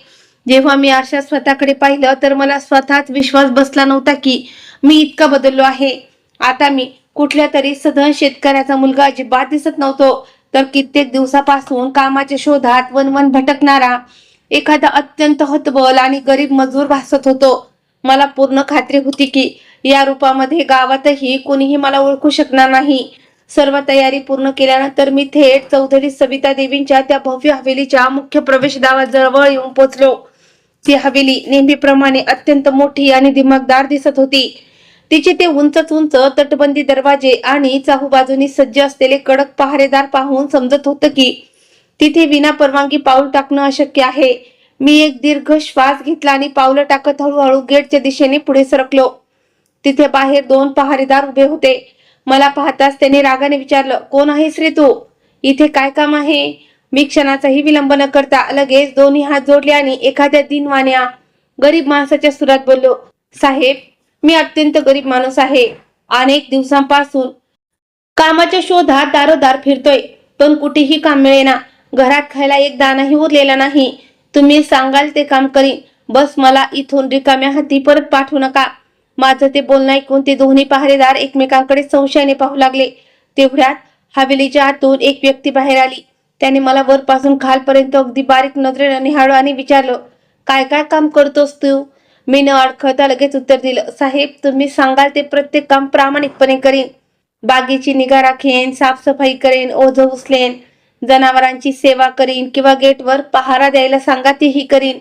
जेव्हा मी आरशात स्वतःकडे पाहिलं तर मला स्वतःच विश्वास बसला नव्हता की मी इतका बदललो आहे. आता मी कुठल्या तरी सधन शेतकऱ्याचा मुलगा अजिबात दिसत नव्हतो, तर कित्येक दिवसापासून कामाच्या शोधात वनवन भटकणारा एखादा अत्यंत हतबल आणि गरीब मजूर भासत होतो. मला पूर्ण खात्री होती की या रूपामध्ये गावातही कोणीही मला ओळखू शकणार नाही. सर्व तयारी पूर्ण केल्यानंतर मी थेट चौधरी सविता देवींच्या त्या भव्य हवेलीच्या मुख्य प्रवेशद्वाराजवळ येऊन पोहोचलो. ती हवेली नेहमीप्रमाणे अत्यंत मोठी आणि दिमागदार दिसत होती. तिचे ते उंच तटबंदी दरवाजे आणि चाहूबाजूनी सज्ज असलेले कडक पहारेदार पाहून समजत होतं की तिथे विना परवानगी पाऊल टाकणं अशक्य आहे. मी एक दीर्घ श्वास घेतला आणि पावलं टाकत हळूहळू गेटच्या दिशेने पुढे सरकलो. तिथे बाहेर 2 पहारेदार उभे होते. मला पाहताच त्याने रागाने विचारलं, कोण आहेस रे तू? इथे काय काम आहे? मी क्षणाचाही विलंब न करता लगेच दोन्ही हात जोडले आणि एखाद्या दिनवाण्या गरीब माणसाच्या सुरात बोललो, साहेब, मी अत्यंत गरीब माणूस आहे. अनेक दिवसांपासून कामाच्या शोधात दारोदार फिरतोय, पण कुठेही काम मिळेना. घरात खायला एक दाणाही उरलेला नाही. तुम्ही सांगाल ते काम करीन, बस मला इथून रिकाम्या हाती परत पाठवू नका. माझं ते बोलणं ऐकून ते दोन्ही पहारेदार एकमेकांकडे संशयाने पाहू लागले. तेवढ्यात हवेलीच्या आतून एक व्यक्ती बाहेर आली. त्याने मला वरपासून खालपर्यंत अगदी बारीक नजरेने निहाळलं आणि विचारलं, काय काय काम करतोस तू? मी न अडखळता लगेच उत्तर दिलं, साहेब तुम्ही सांगाल ते प्रत्येक काम प्रामाणिकपणे करीन. बागेची निगा राखेन, साफसफाई करेन, ओझं उचलेन, जनावरांची सेवा करीन किंवा गेटवर पहारा द्यायला सांगा तेही करीन.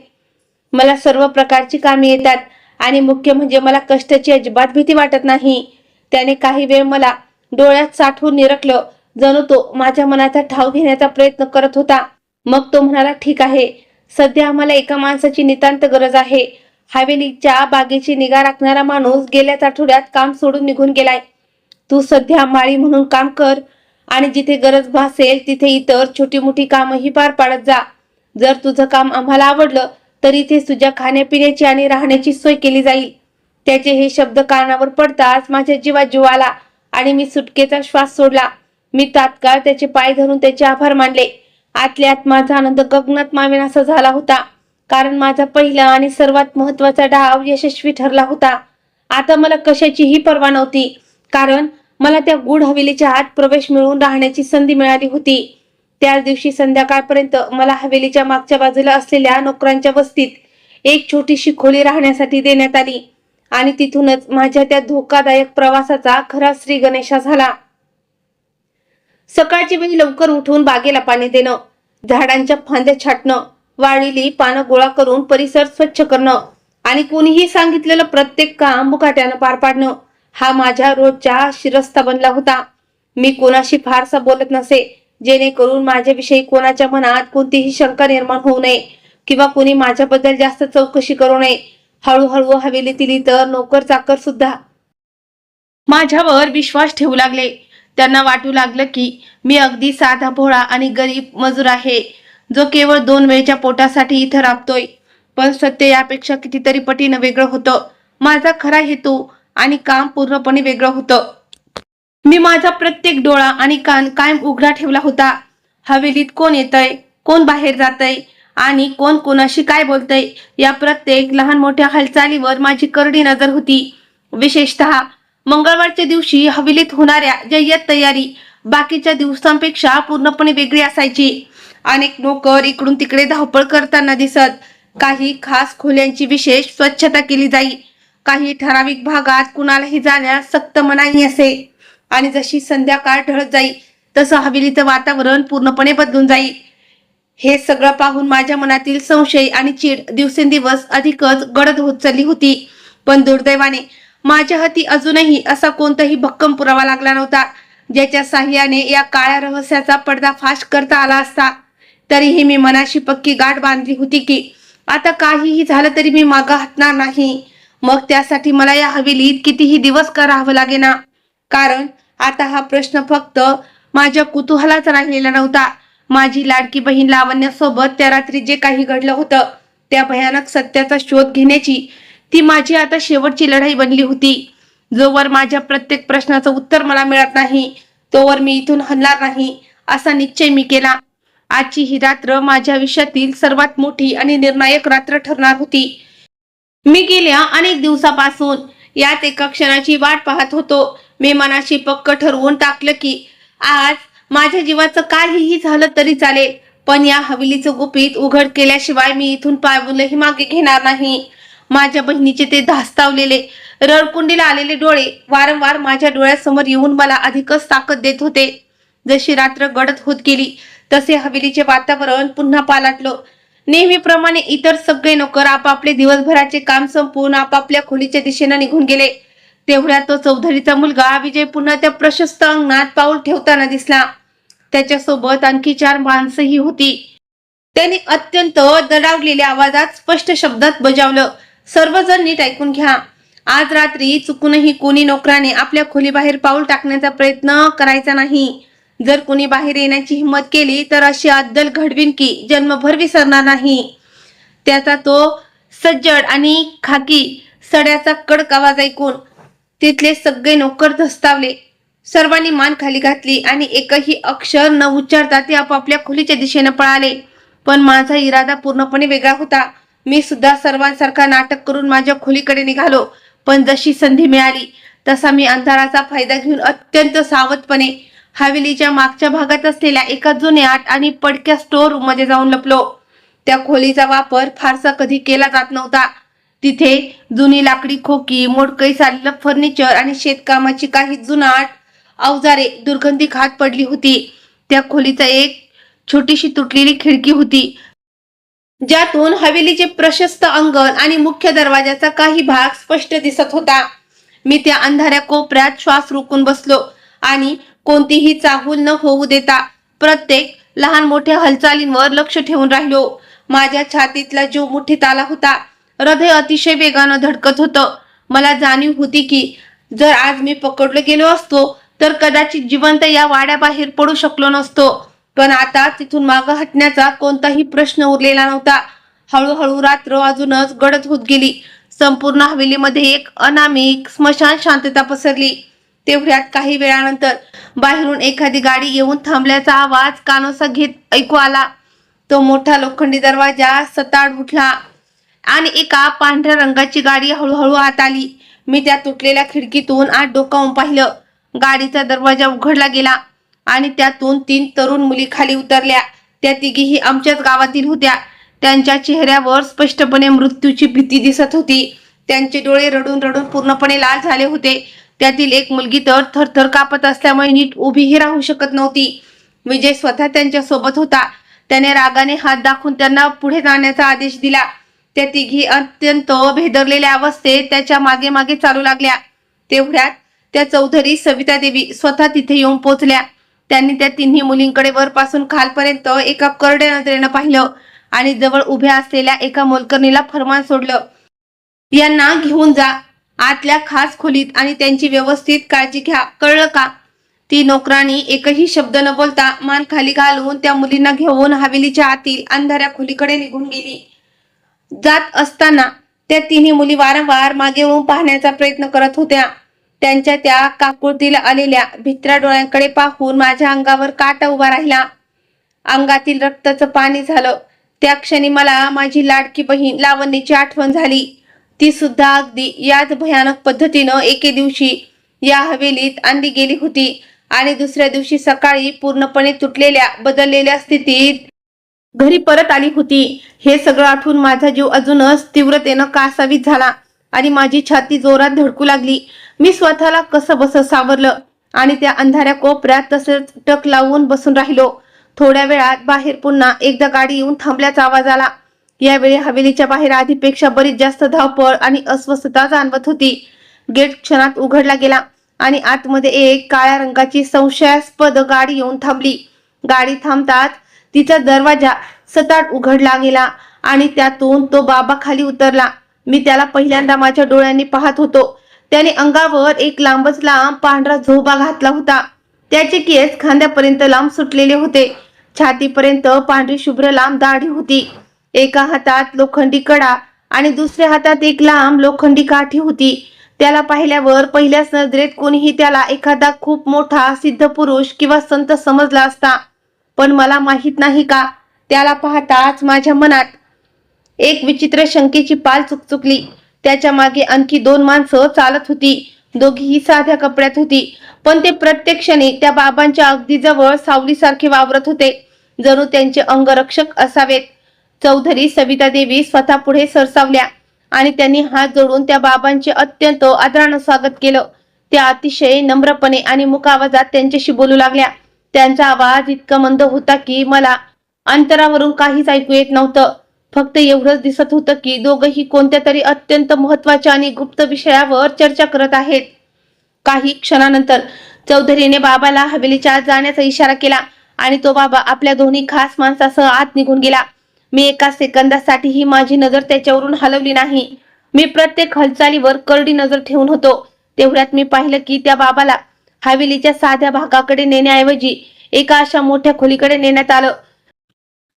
मला सर्व प्रकारची कामे येतात आणि मुख्य म्हणजे मला कष्टाची अजिबात भीती वाटत नाही. त्याने काही वेळ मला डोळ्यात साठवून निरखलं, जणू तो माझ्या मनाचा ठाव घेण्याचा प्रयत्न करत होता. मग तो म्हणाला, ठीक आहे, सध्या आम्हाला एका माणसाची नितांत गरज आहे. हवेलीच्या बागेची निगा राखणारा माणूस गेल्याच आठवड्यात काम सोडून निघून गेलाय. तू सध्या माळी म्हणून काम कर आणि जिथे गरज भासेल तिथे इतर छोटी मोठी कामही पार पाडत जा. जर तुझं काम आम्हाला आवडलं तर इथे तुझ्या खाण्यापिण्याची आणि राहण्याची सोय केली जाईल. त्याचे हे शब्द कानावर पडताच माझ्या जीवात जीव आला आणि मी सुटकेचा श्वास सोडला. मी तात्काळ त्याचे पाय धरून त्याचे आभार मानले. आतल्या आत माझा आनंद गगनात मावेनासा झाला होता, कारण माझा पहिला आणि सर्वात महत्वाचा डाव यशस्वी ठरला होता. आता मला कशाचीही पर्वा नव्हती, कारण मला त्या गूढ हवेलीच्या आत प्रवेश मिळवून राहण्याची संधी मिळाली होती. त्याच दिवशी संध्याकाळपर्यंत मला हवेलीच्या मागच्या बाजूला असलेल्या नोकरांच्या वस्तीत एक छोटीशी खोली राहण्यासाठी देण्यात आली आणि तिथूनच माझ्या त्या धोकादायक प्रवासाचा खरा श्री गणेशा झाला. सकाळची वेळी लवकर उठून बागेला पाणी देणं, झाडांच्या फांद्या छाटणं, वाळलेली पानं गोळा करून परिसर स्वच्छ करणं आणि कोणीही सांगितलेलं प्रत्येक काम मुकाट्यानं पार पाडणं हा माझ्या रोजच्या शिरस्ता बनला होता. मी कोणाशी फारसा बोलत नसे, जेणेकरून माझ्याविषयी कोणाच्या मनात कोणतीही शंका निर्माण होऊ नये किंवा कोणी माझ्याबद्दल जास्त चौकशी करू नये. हळूहळू हवेलीतील इतर नोकर चाकर सुद्धा माझ्यावर विश्वास ठेवू लागले. त्यांना वाटू लागलं की मी अगदी साधा भोळा आणि गरीब मजूर आहे, जो केवळ 2 वेळच्या पोटासाठी इथं राबतोय. पण सत्य यापेक्षा कितीतरी पटीनं वेगळं होतं. माझा खरा हेतू आणि काम पूर्णपणे वेगळं होतं. मी माझा प्रत्येक डोळा आणि कान कायम उघडा ठेवला होता. हवेलीत कोण येतंय, कोण बाहेर जातंय आणि कोण कोणाशी काय बोलतंय या प्रत्येक लहान मोठ्या हालचालीवर माझी करडी नजर होती. विशेषतः मंगळवारच्या दिवशी हवेलीत होणाऱ्या जय्यत तयारी बाकीच्या दिवसांपेक्षा पूर्णपणे वेगळी असायची. अनेक नोकर इकडून तिकडे धावपळ करताना दिसत. काही खास खोल्यांची विशेष स्वच्छता केली जाई. काही ठराविक भागात कुणालाही जाण्यास सक्त मनाई असे आणि जशी संध्याकाळ ढळत जाई तसं हवेलीचं वातावरण पूर्णपणे बदलून जाई. हे सगळं पाहून माझ्या मनातील संशय आणि चीड दिवसेंदिवस अधिकच गडद होत चालली होती. पण दुर्दैवाने माझ्या हाती अजूनही असा कोणताही भक्कम पुरावा लागला नव्हता, ज्याच्या साह्याने या काळ्या रहस्याचा पर्दाफाश करता आला असता. तरीही मी मनाशी पक्की गाठ बांधली होती की आता काहीही झालं तरी मी मागं हटणार नाही. मग त्यासाठी मला या हवेलीत कितीही दिवस का राहावं लागेना, कारण आता हा प्रश्न फक्त माझ्या कुतूहलाच राहिलेला नव्हता. माझी लाडकी बहीण लावण्यासोबत त्या रात्री जे काही घडलं होतं त्या भयानक सत्याचा शोध घेण्याची ती माझी आता शेवटची लढाई बनली होती. जोवर माझ्या प्रत्येक प्रश्नाचं उत्तर मला मिळत नाही तोवर मी इथून हलणार नाही असा निश्चय मी केला. आजची ही रात्र माझ्या आयुष्यातील सर्वात मोठी आणि निर्णायक रात्र ठरणार होती. मी गेल्या अनेक दिवसापासून यात एका क्षणाची वाट पाहत होतो. मी मनाशी पक्क ठरवून टाकलं की आज माझ्या जीवाचं काहीही झालं तरी चालेल, पण या हवेलीचं गुपित उघड केल्याशिवाय मी इथून पाऊलही मागे घेणार नाही. माझ्या बहिणीचे ते धास्तावलेले रडकुंडीला आलेले डोळे वारंवार माझ्या डोळ्यासमोर येऊन मला अधिकच ताकद देत होते. जशी रात्र गडद होत गेली तसे हवेलीचे वातावरण पुन्हा पालटलं. नेहमीप्रमाणे इतर सगळे नोकर आपापले दिवसभराचे काम संपवून आपापल्या खोलीच्या दिशेने निघून गेले. तेवढ्यात तो चौधरीचा मुलगा विजय पुन्हा त्या प्रशस्त अंगणात पाऊल ठेवताना दिसला. त्याच्यासोबत आणखी 4 माणसंही होती. त्याने अत्यंत दडावलेल्या आवाजात स्पष्ट शब्दात बजावलं, सर्वजण नीट ऐकून घ्या. आज रात्री चुकूनही कोणी नोकराने आपल्या खोलीबाहेर पाऊल टाकण्याचा प्रयत्न करायचा नाही. जर कोणी बाहेर येण्याची हिंमत केली तर अशी अद्दल घडवीन की जन्मभर विसरणार नाही. त्याचा तो सज्जड आणि खाकी सड्याचा कडक आवाज ऐकून तिथले सगळे नोकर धस्तावले. सर्वांनी मान खाली घातली आणि एकही अक्षर न उच्चारता ते आपापल्या खोलीच्या दिशेने पळाले. पण माझा इरादा पूर्णपणे वेगळा होता. मी सुद्धा सर्वांसारखा नाटक करून माझ्या खोलीकडे निघालो. पण जशी संधी मिळाली तसा मी अंधाराचा फायदा घेऊन अत्यंत सावधपणे हवेलीच्या मागच्या भागात असलेल्या एका जुन्या आणि पडक्या स्टोर रूम मध्ये जाऊन लपलो. त्या खोलीचा वापर फारसा कधी केला जात नव्हता. तिथे जुनी लाकडी खोकी, मोडकळीस आलेलं फर्निचर आणि शेतकामाची काही जुनाट अवजारे दुर्गंधी खात पडली होती. त्या खोलीचा एक छोटीशी तुटलेली खिडकी होती, ज्यातून हवेलीचे प्रशस्त अंगण आणि मुख्य दरवाजाचा काही भाग स्पष्ट दिसत होता. मी त्या अंधाऱ्या कोपऱ्यात श्वास रोखून बसलो आणि कोणतीही चाहूल न होऊ देता प्रत्येक लहान मोठ्या हालचालींवर लक्ष ठेवून राहिलो. माझ्या छातीतला जीव मुठीत आला होता. हृदय अतिशय वेगानं धडकत होतं. मला जाणीव होती की जर आज मी पकडलो गेलो असतो तर कदाचित जिवंत या वाड्याबाहेर पडू शकलो नसतो. पण आता तिथून मागं हटण्याचा कोणताही प्रश्न उरलेला नव्हता. हळूहळू रात्र अजूनच गडद होत गेली. संपूर्ण हवेलीमध्ये एक अनामिक स्मशान शांतता पसरली. तेवढ्यात काही वेळानंतर बाहेरून एखादी गाडी येऊन थांबल्याचा आवाज कानोसा घेत ऐकू आला. तो मोठा लोखंडी दरवाजा सताड उठला आणि एका पांढऱ्या रंगाची गाडी हळूहळू आत आली. मी त्या तुटलेल्या खिडकीतून आत डोकावून पाहिलं. गाडीचा दरवाजा उघडला गेला आणि त्यातून 3 तरुण मुली खाली उतरल्या. त्या तिघीही आमच्याच गावातील होत्या. त्यांच्या चेहऱ्यावर स्पष्टपणे मृत्यूची भीती दिसत होती. त्यांचे डोळे रडून रडून पूर्णपणे लाल झाले होते. त्यातील एक मुलगी तर थरथर कापत असल्यामुळे नीट उभीही राहू शकत नव्हती. विजय स्वतः त्यांच्या सोबत होता. त्याने रागाने हात दाखवून त्यांना पुढे जाण्याचा आदेश दिला. त्या तिघी अत्यंत भेदरलेल्या अवस्थेत त्याच्या मागे मागे चालू लागल्या. तेवढ्यात त्या चौधरी सविता देवी स्वतः तिथे येऊन पोहोचल्या. त्यांनी त्या तिन्ही मुलींकडे वरपासून खालपर्यंत एका करड्या नजरेनं पाहिलं आणि जवळ उभ्या असलेल्या एका मोलकरणीला फरमान सोडलं, यांना घेऊन जा आतल्या खास खोलीत आणि त्यांची व्यवस्थित काळजी घ्या, कळलं का? ती नोकरानी एकही शब्द न बोलता मान खाली घालून त्या मुलींना घेऊन हवेलीच्या आतील अंधाऱ्या खोलीकडे निघून गेली. जात असताना त्या तिन्ही मुली वारंवार मागे वळून पाहण्याचा प्रयत्न करत होत्या. त्यांच्या त्या काकुळतीला आलेल्या भित्र्या डोळ्यांकडे पाहून माझ्या अंगावर काटा उभा राहिला. अंगातील रक्ताचं पाणी झालं. त्या क्षणी मला माझी लाडकी बहीण लावणीची आठवण झाली. ती सुद्धा अगदी याच भयानक पद्धतीनं एके दिवशी या हवेलीत आणली गेली होती आणि दुसऱ्या दिवशी सकाळी पूर्णपणे तुटलेल्या बदललेल्या स्थितीत घरी परत आली होती. हे सगळं आठवून माझा जीव अजूनच तीव्रतेनं कासावीस झाला आणि माझी छाती जोरात धडकू लागली. मी स्वतःला कसं बसं सावरलं आणि त्या अंधाऱ्या कोपऱ्यात तसंच टक लावून बसून राहिलो. थोड्या वेळात बाहेर पुन्हा एकदा गाडी येऊन थांबल्याचा आवाज आला. यावेळी हवेलीच्या बाहेर आधीपेक्षा बरीच जास्त धावपळ आणि अस्वस्थता जाणवत होती. गेट क्षणात उघडला गेला आणि आतमध्ये एक काळ्या रंगाची संशयास्पद गाडी येऊन थांबली. गाडी थांबताच तिचा दरवाजा सताट उघडला गेला आणि त्यातून तो बाबा खाली उतरला. मी त्याला पहिल्यांदा माझ्या डोळ्यांनी पाहत होतो. त्याने अंगावर एक लांबच लांब पांढरा झोबा घातला होता. त्याचे केस खांद्यापर्यंत लांब सुटलेले होते. छातीपर्यंत पांढरी शुभ्र लांब दाढी होती. एका हातात लोखंडी कडा आणि दुसऱ्या हातात एक लांब लोखंडी काठी होती. त्याला पाहिल्यावर पहिल्याच नजरेत कोणीही त्याला एखादा खूप मोठा सिद्ध पुरुष किंवा संत समजला असता. पण मला माहित नाही का, त्याला पाहताच माझ्या मनात एक विचित्र शंकेची पाल चुकचुकली. त्याच्या मागे आणखी 2 माणसं चालत होती. दोघीही साध्या कपड्यात होती, पण ते प्रत्यक्षाने त्या बाबांच्या अगदी जवळ सावलीसारखे वावरत होते, जणू त्यांचे अंगरक्षक असावेत. चौधरी सविता देवी स्वतः पुढे सरसावल्या आणि त्यांनी हात जोडून त्या बाबांचे अत्यंत आदरानं स्वागत केलं. त्या अतिशय नम्रपणे आणि मुक आवाजात त्यांच्याशी बोलू लागल्या. त्यांचा आवाज इतका मंद होता की मला अंतरावरून काहीच ऐकू येत नव्हतं. फक्त एवढंच दिसत होतं की दोघंही कोणत्या तरी अत्यंत महत्वाच्या आणि गुप्त विषयावर चर्चा करत आहेत. काही क्षणानंतर चौधरीने बाबाला हवेलीच्या आत जाण्याचा इशारा केला आणि तो बाबा आपल्या दोन्ही खास माणसासह आत निघून गेला. मी एका सेकंदासाठीही माझी नजर त्याच्यावरून हलवली नाही. मी प्रत्येक हालचालीवर करडी नजर ठेवून होतो. तेवढ्यात मी पाहिलं की त्या बाबाला हवेलीच्या साध्या भागाकडे नेण्याऐवजी एका अशा मोठ्या खोलीकडे नेण्यात आलं,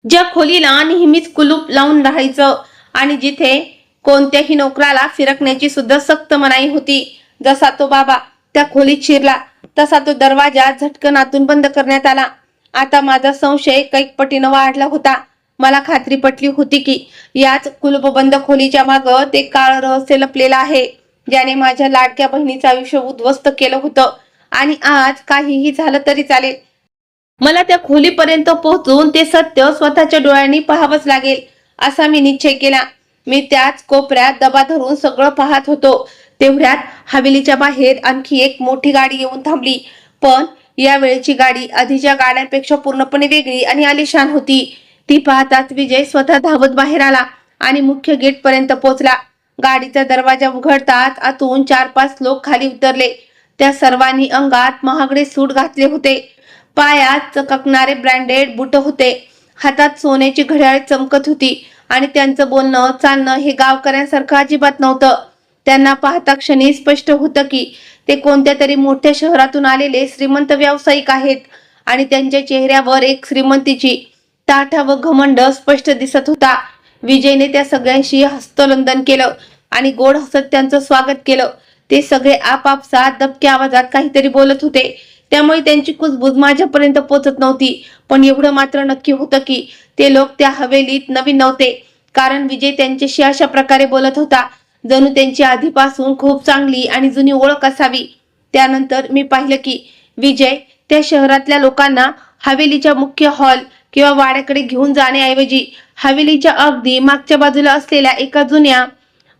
ज्या खोलीला नेहमीच कुलूप लावून राहायचं आणि जिथे कोणत्याही नोकराला फिरकण्याची सुद्धा सक्त मनाई होती. जसा तो बाबा त्या खोलीत शिरला तसा तो दरवाजा झटकन आतून बंद करण्यात आला. आता माझा संशय कैक पटीनं वाढला होता. मला खात्री पटली होती की याच कुलूपबंद खोलीच्या मागं ते काळ रहस्य लपलेलं आहे, ज्याने माझ्या लाडक्या बहिणीचं आयुष्य उद्ध्वस्त केलं होतं. आणि आज काहीही झालं तरी चालेल, मला त्या खोलीपर्यंत पोहोचून ते सत्य स्वतःच्या डोळ्यांनी पाहावंच लागेल, असा मी निश्चय केला. मी त्याच कोपऱ्यात दबा धरून सगळं पाहत होतो. तेवढ्यात हवेलीच्या बाहेर आणखी एक मोठी गाडी येऊन थांबली. पण या वेळेची गाडी आधीच्या गाड्यांपेक्षा पूर्णपणे वेगळी आणि आलिशान होती. ती पाहताच विजय स्वतः धावत बाहेर आला आणि मुख्य गेट पर्यंत पोहोचला. गाडीचा दरवाजा उघडताच आतून 4-5 लोक खाली उतरले. त्या सर्वांनी अंगात महागडे सूट घातले होते. पायात चककणारे ब्रँडेड बूट होते. हातात सोन्याची घड्याळ चमकत होती आणि त्यांचं बोलणं चालणं हे गावकऱ्यांसारखं अजिबात नव्हतं. त्यांना पाहता क्षणी स्पष्ट होतं की ते कोणत्या तरी मोठ्या शहरातून आलेले श्रीमंत व्यावसायिक आहेत आणि त्यांच्या चेहऱ्यावर एक श्रीमंतीची ताठा व घमंड स्पष्ट दिसत होता. विजयने त्या सगळ्यांशी हस्तोलंदन केलं आणि गोड हसत त्यांचं स्वागत केलं. ते सगळे आपापसात दबक्या आवाजात काहीतरी बोलत होते, त्यामुळे त्यांची कुजबुज माझ्यापर्यंत पोहोचत नव्हती. पण एवढं मात्र नक्की होतं की ते लोक त्या हवेलीत नवीन नव्हते, कारण विजय त्यांच्याशी अशा प्रकारे बोलत होता जणू त्यांची आधीपासून खूप चांगली आणि जुनी ओळख असावी. त्यानंतर मी पाहिलं की विजय त्या शहरातल्या लोकांना हवेलीच्या मुख्य हॉल किंवा वाड्याकडे घेऊन जाण्याऐवजी हवेलीच्या अगदी मागच्या बाजूला असलेल्या एका जुन्या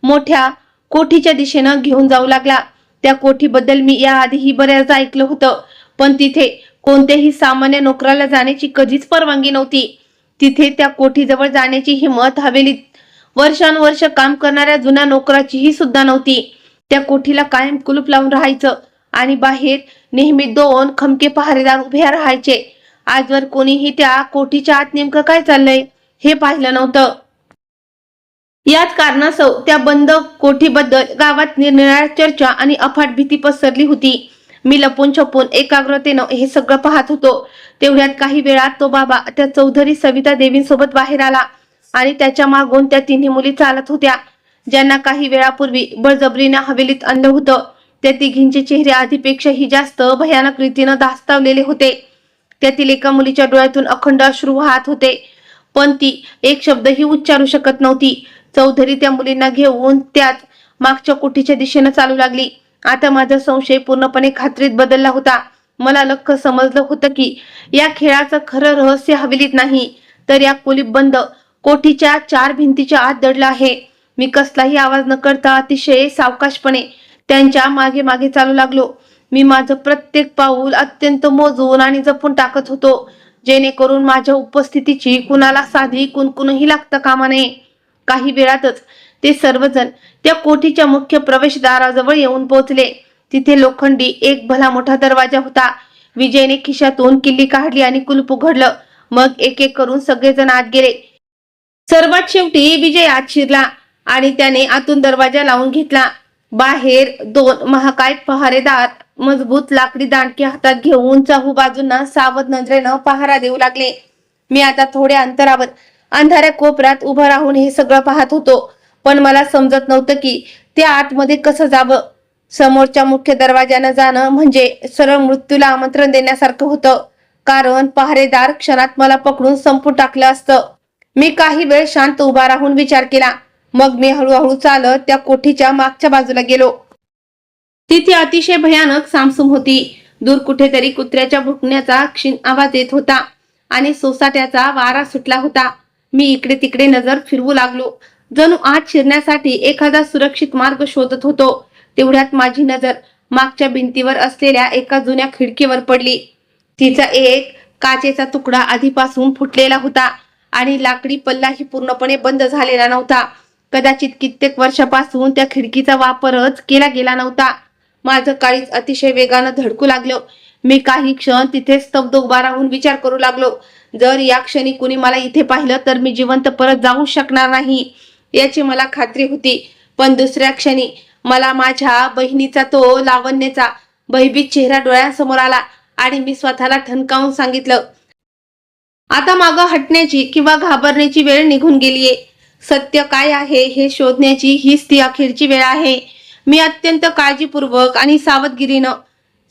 मोठ्या कोठीच्या दिशेनं घेऊन जाऊ लागला. त्या कोठीबद्दल मी याआधीही बऱ्याचदा ऐकलं होतं, पण तिथे कोणत्याही सामान्य नोकराला जाण्याची कधीच परवानगी नव्हती. तिथे त्या कोठीजवळ जाण्याची हिंमत हवेलीत वर्षानुवर्ष काम करणाऱ्या जुन्या नोकराचीही सुद्धा नव्हती. त्या कोठीला कायम कुलूप लावून राहायचं आणि बाहेर नेहमी 2 खमके पहारेदार उभे राहायचे. आजवर कोणीही त्या कोठीच्या आत नेमकं काय चाललंय हे पाहिलं नव्हतं. याच कारणास्तव त्या बंद कोठीबद्दल गावात निरनिराळ्या चर्चा आणि अफाट भीती पसरली होती. मी लपून छपून एकाग्रतेनं हे सगळं पाहत होतो. तेवढ्यात काही वेळात तो बाबा त्या चौधरी सविता देवींसोबत बाहेर आला आणि त्याच्या मागून त्या 3 मुली चालत होत्या, ज्यांना काही वेळापूर्वी बळजबरीने हवेलीत आणलं होतं. त्या तिघींचे चेहरे आधीपेक्षाही जास्त भयानक रीतीनं धास्तावलेले होते. त्यातील एका मुलीच्या डोळ्यातून अखंड अश्रू वाहत होते, पण ती एक शब्दही उच्चारू शकत नव्हती. चौधरी त्या मुलींना घेऊन त्याच मागच्या कोठीच्या दिशेनं चालू लागली. आता माझा संशय पूर्णपणे खात्रीत बदलला होता. मला लख्ख समजलं होतं की या खेळाचं खरं रहस्य हवेलीत नाही, तर या कुलूपबंद कोठीच्या 4 भिंतीच्या आत दडलं आहे. मी कसलाही आवाज न करता अतिशय सावकाशपणे त्यांच्या मागे मागे चालू लागलो. मी माझं प्रत्येक पाऊल अत्यंत मोजून आणि जपून टाकत होतो, जेणेकरून माझ्या उपस्थितीची कुणाला साधी कुणकुणही लागता कामा नये. काही वेळातच ते सर्वजण त्या कोठीच्या मुख्य प्रवेशद्वाराजवळ येऊन पोहोचले. तिथे लोखंडी एक भला मोठा दरवाजा होता. विजयने खिशातून किल्ली काढली आणि कुलूप उघडलं. मग एक एक करून सगळेजण आत गेले. सर्वात शेवटी विजय आत शिरला आणि त्याने आतून दरवाजा लावून घेतला. बाहेर 2 महाकाय पहारेदार मजबूत लाकडी दांडके हातात घेऊन चहूबाजूंना सावध नजरेनं पहारा देऊ लागले. मी आता थोड्या अंतरावर अंधाऱ्या कोपऱ्यात उभं राहून हे सगळं पाहत होतो, पण मला समजत नव्हतं की त्या आतमध्ये कसं जावं. समोरच्या मुख्य दरवाजानं जाणं म्हणजे सरळ मृत्यूला आमंत्रण देण्यासारखं होतं, कारण पहारेदार क्षणात मला पकडून संपून टाकलं असतं. मी काही वेळ शांत उभा राहून विचार केला. मग मी हळूहळू चालत त्या कोठीच्या मागच्या बाजूला गेलो. तिथे अतिशय भयानक सामसूम होती. दूर कुठेतरी कुत्र्याच्या भुंकण्याचा क्षीण आवाज येत होता आणि सोसाट्याचा वारा सुटला होता. मी इकडे तिकडे नजर फिरवू लागलो, जणू आत शिरण्यासाठी एखादा सुरक्षित मार्ग शोधत होतो. तेवढ्यात माझी नजर मागच्या भिंतीवर असलेल्या एका जुन्या खिडकीवर पडली. तिचा एक काचेचा तुकडा आधीपासून फुटलेला होता आणि लाकडी पल्लाही पूर्णपणे बंद झालेला नव्हता. कदाचित कित्येक वर्षापासून त्या खिडकीचा वापरच केला गेला नव्हता. माझं काळीज अतिशय वेगानं धडकू लागलं. मी काही क्षण तिथे स्तब्ध उभा राहून विचार करू लागलो. जर या क्षणी कुणी मला इथे पाहिलं तर मी जिवंत परत जाऊ शकणार नाही याची मला खात्री होती. पण दुसऱ्या क्षणी मला माझ्या बहिणीचा तो लावण्याचा भयभीत चेहरा डोळ्यांसमोर आला आणि मी स्वतःला ठणकावून सांगितलं, आता मागं हटण्याची किंवा घाबरण्याची वेळ निघून गेलीये. सत्य काय आहे हे शोधण्याची हीच ती अखेरची वेळ आहे. मी अत्यंत काळजीपूर्वक आणि सावधगिरीनं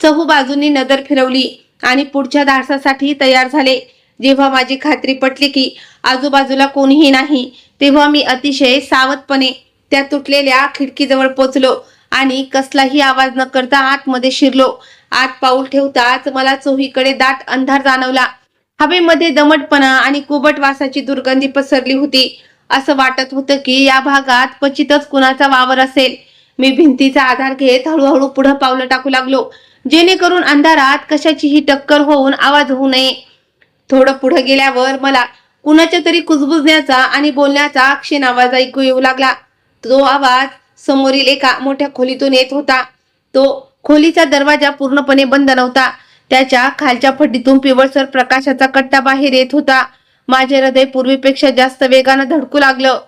चहूबाजूंनी नजर फिरवली आणि पुढच्या धाडसासाठी तयार झाले. जेव्हा माझी खात्री पटली की आजूबाजूला कोणीही नाही, तेव्हा मी अतिशय सावधपणे त्या तुटलेल्या खिडकीजवळ पोचलो आणि कसलाही आवाज न करता आतमध्ये शिरलो. आत पाऊल ठेवताच मला चोहीकडे दाट अंधार जाणवला. हवेमध्ये दमटपणा आणि कुबट वासाची दुर्गंधी पसरली होती. असं वाटत होतं की या भागात क्वचितच कुणाचा वावर असेल. मी भिंतीचा आधार घेत हळूहळू पुढे पावलं टाकू लागलो, जेणेकरून अंधारात कशाचीही टक्कर होऊन आवाज होऊ नये. थोडं पुढे गेल्यावर मला कुणाच्या तरी कुजबुजण्याचा आणि बोलण्याचा क्षीण आवाज ऐकू येऊ लागला. तो आवाज समोरील एका मोठ्या खोलीतून येत होता. तो खोलीचा दरवाजा पूर्णपणे बंद नव्हता. त्याच्या खालच्या फटीतून पिवळसर प्रकाशाचा कट्टा बाहेर येत होता. माझे हृदय पूर्वीपेक्षा जास्त वेगानं धडकू लागलं,